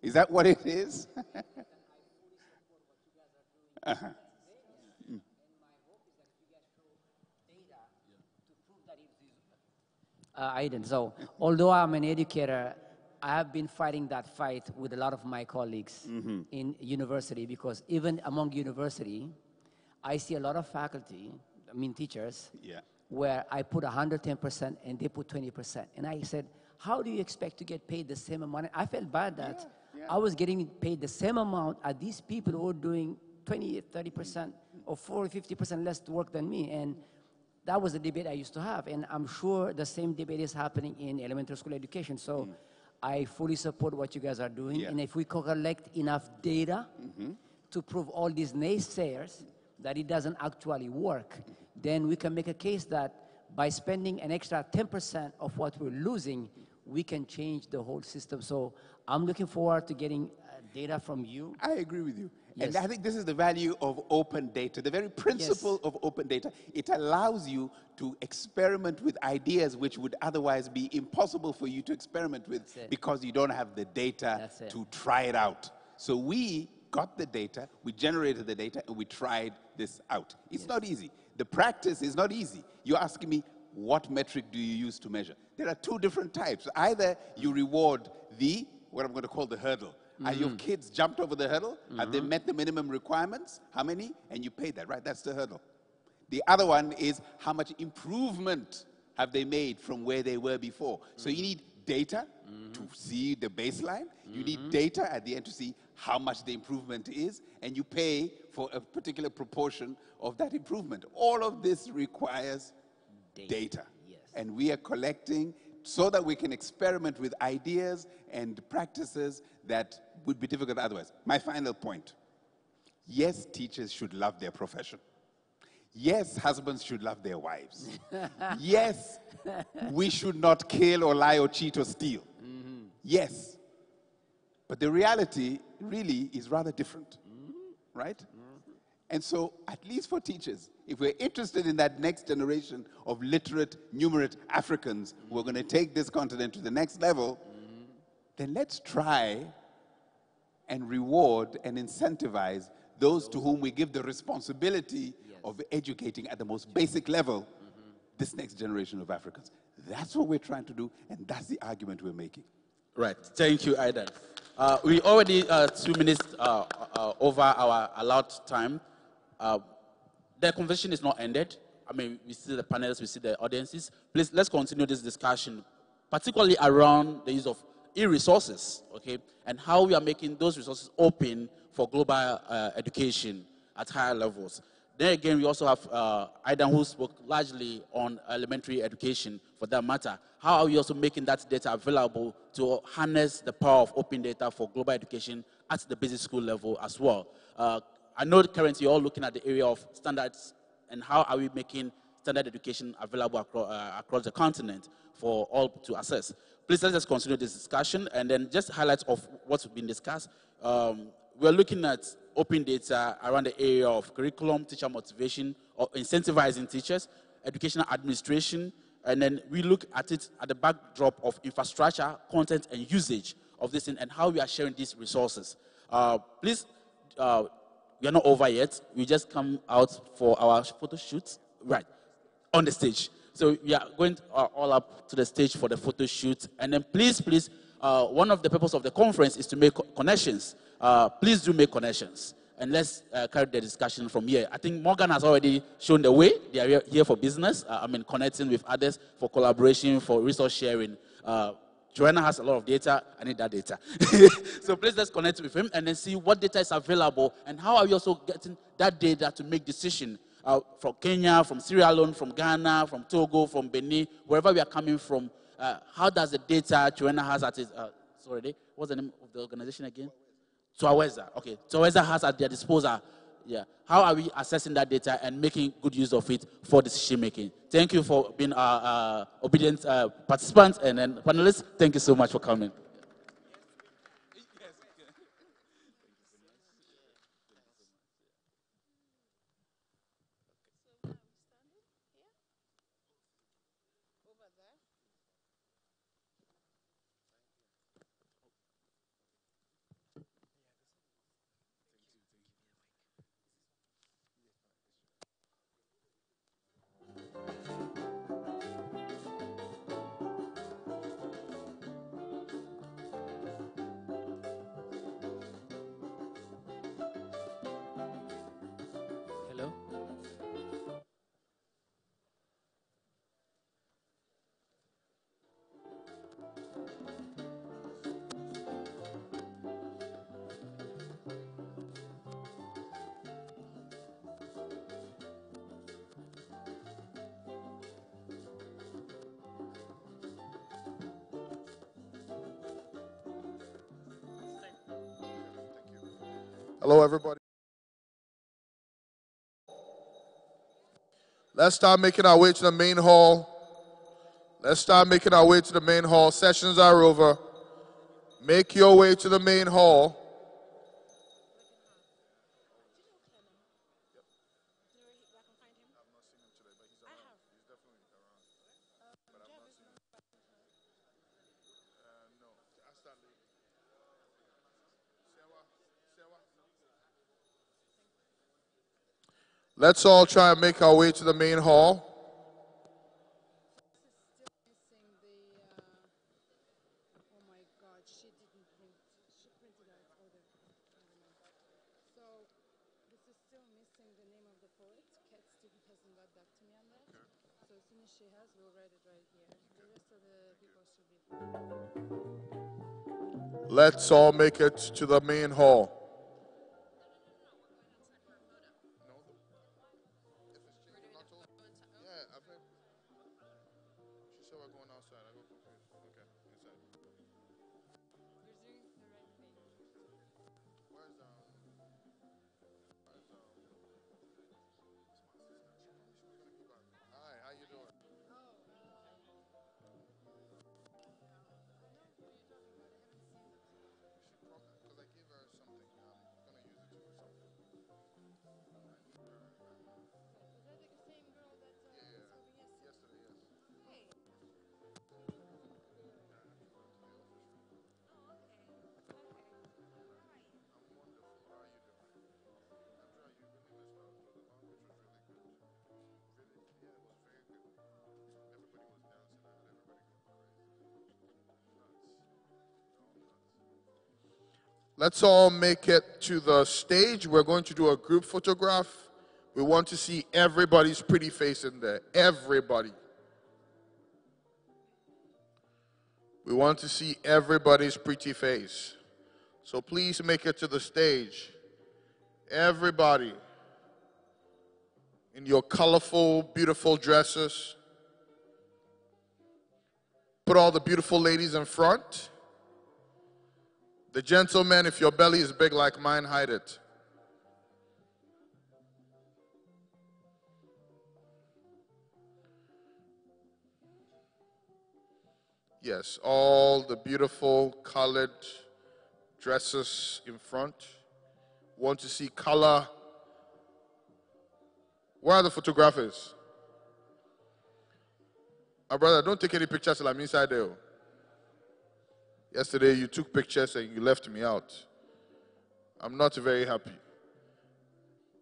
Is that what it is? Uh-huh. Aiden, so although I'm an educator, I have been fighting that fight with a lot of my colleagues in university, because even among university, I see a lot of faculty, teachers, where I put 110% and they put 20%. And I said, how do you expect to get paid the same amount? I felt bad that I was getting paid the same amount as these people who were doing 20, 30%, or 40, 50% less work than me. And that was the debate I used to have. And I'm sure the same debate is happening in elementary school education. So I fully support what you guys are doing. And if we collect enough data to prove all these naysayers that it doesn't actually work, then we can make a case that by spending an extra 10% of what we're losing, we can change the whole system. So I'm looking forward to getting data from you. I agree with you. Yes. And I think this is the value of open data, the very principle of open data. It allows you to experiment with ideas which would otherwise be impossible for you to experiment with because you don't have the data to try it out. So we got the data, we generated the data, and we tried this out. It's not easy. The practice is not easy. You're asking me, what metric do you use to measure? There are two different types. Either you reward what I'm going to call the hurdle. Are your kids jumped over the hurdle? Have they met the minimum requirements? How many? And you pay that, right? That's the hurdle. The other one is how much improvement have they made from where they were before? So you need data to see the baseline. You need data at the end to see how much the improvement is, and you pay for a particular proportion of that improvement. All of this requires data. And we are collecting so that we can experiment with ideas and practices that would be difficult otherwise. My final point. Yes, teachers should love their profession. Yes, husbands should love their wives. Yes, we should not kill or lie or cheat or steal. Yes. But the reality really is rather different, right? And so, at least for teachers, if we're interested in that next generation of literate, numerate Africans who are going to take this continent to the next level, then let's try and reward and incentivize those to whom we give the responsibility of educating at the most basic level this next generation of Africans. That's what we're trying to do, and that's the argument we're making. Right. Thank you, Aidan. We already 2 minutes over our allowed time. The conversation is not ended. I mean, we see the panelists, we see the audiences. Please, let's continue this discussion, particularly around the use of e-resources, okay, and how we are making those resources open for global education at higher levels. Then again, we also have Aidan, who spoke largely on elementary education, for that matter. How are we also making that data available to harness the power of open data for global education at the basic school level as well? I know currently you're all looking at the area of standards and how are we making standard education available across the continent for all to access. Please let's just continue this discussion, and then just highlights of what's been discussed. We're looking at open data around the area of curriculum, teacher motivation, or incentivizing teachers, educational administration, and then we look at it at the backdrop of infrastructure, content, and usage of this, and how we are sharing these resources. Please, we are not over yet. We just come out for our photo shoots, right, on the stage. So we are going all up to the stage for the photo shoot, and then please, one of the purpose of the conference is to make connections. Please do make connections, and let's carry the discussion from here. I think Morgan has already shown the way. They are here for business. Connecting with others for collaboration, for resource sharing. Joanna has a lot of data. I need that data. So please let's connect with him and then see what data is available and how are we also getting that data to make decisions from Kenya, from Sierra Leone, from Ghana, from Togo, from Benin, wherever we are coming from. How does the data Joanna has at his, what's the name of the organization again? Twaweza. Okay, Twaweza has at their disposal. Yeah. How are we assessing that data and making good use of it for decision making? Thank you for being our obedient participants and then panelists. Thank you so much for coming. Hello, everybody. Let's start making our way to the main hall. Let's start making our way to the main hall. Sessions are over. Make your way to the main hall. Let's all try and make our way to the main hall. Let's all make it to the main hall. Let's all make it to the stage. We're going to do a group photograph. We want to see everybody's pretty face in there. Everybody. We want to see everybody's pretty face. So please make it to the stage. Everybody in your colorful, beautiful dresses. Put all the beautiful ladies in front. The gentlemen, if your belly is big like mine, hide it. Yes, all the beautiful colored dresses in front. Want to see color. Where are the photographers? My brother, don't take any pictures till I'm inside there. Yesterday you took pictures and you left me out. I'm not very happy.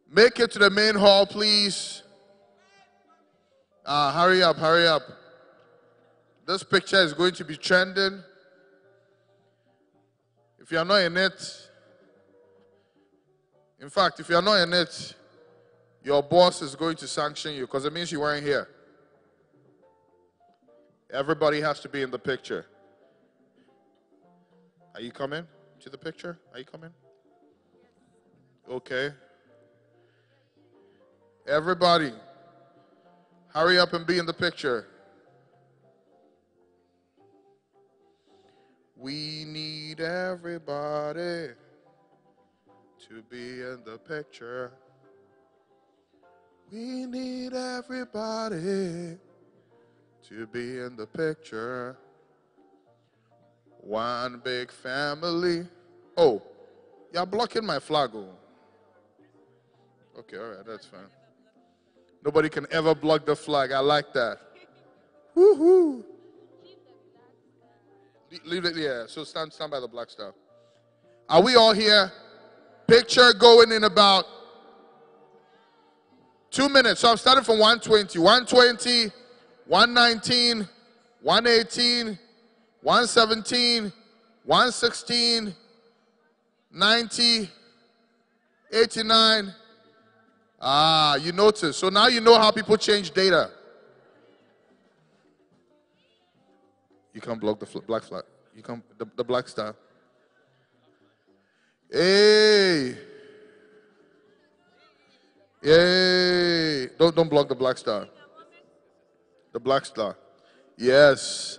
Make it to the main hall, please. Hurry up, hurry up. This picture is going to be trending. If you are not in it, in fact, if you are not in it, your boss is going to sanction you because it means you weren't here. Everybody has to be in the picture. Are you coming to the picture? Are you coming? Okay. Everybody, hurry up and be in the picture. We need everybody to be in the picture. We need everybody to be in the picture. One big family. Oh, you're blocking my flag. Oh. Okay, all right, that's fine. Nobody can ever block the flag. I like that. Woohoo! Leave it, yeah. So stand by the black star. Are we all here? Picture going in about 2 minutes. So I'm starting from 120. 120, 119, 118, 117, 116, 90, 89. You notice. So now you know how people change data. You can't block the black flag. You can't, the black star. Hey. Yay. Don't block the black star. The black star. Yes.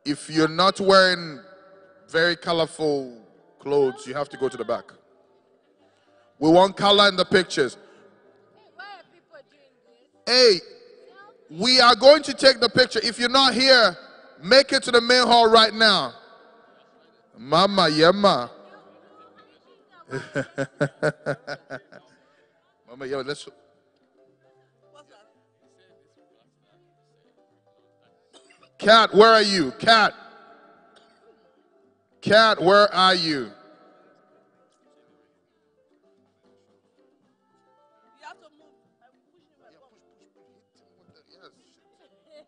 If you're not wearing very colorful clothes, you have to go to the back. We want color in the pictures. Hey, we are going to take the picture. If you're not here, make it to the main hall right now. Mama, yema. Mama, yeah, let's. Cat, where are you? Cat. Cat, where are you?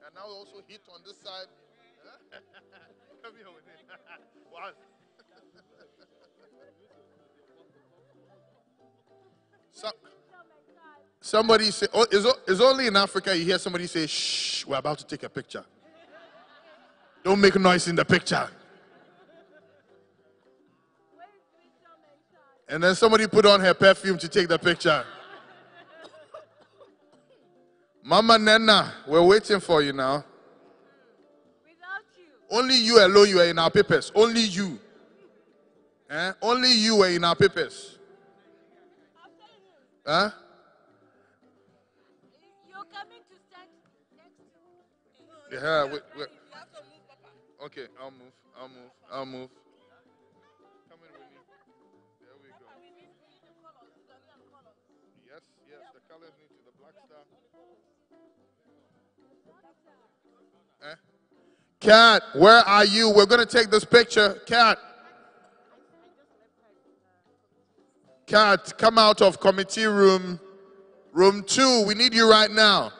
And now also hit on this side. Come here with it. What? Somebody say, oh, it's only in Africa you hear somebody say, shh, we're about to take a picture. Don't make noise in the picture. And then somebody put on her perfume to take the picture. Mama Nena, we're waiting for you now. Only you alone, you are in our papers. Only you. Only you are in our papers. Huh? You're coming to stand next to. Yeah, wait. Okay, I'll move. Come in with me. There we go. Yes, the colors need to the black star. Cat, where are you? We're going to take this picture. Cat. Cat, come out of committee room. Room 2, we need you right now.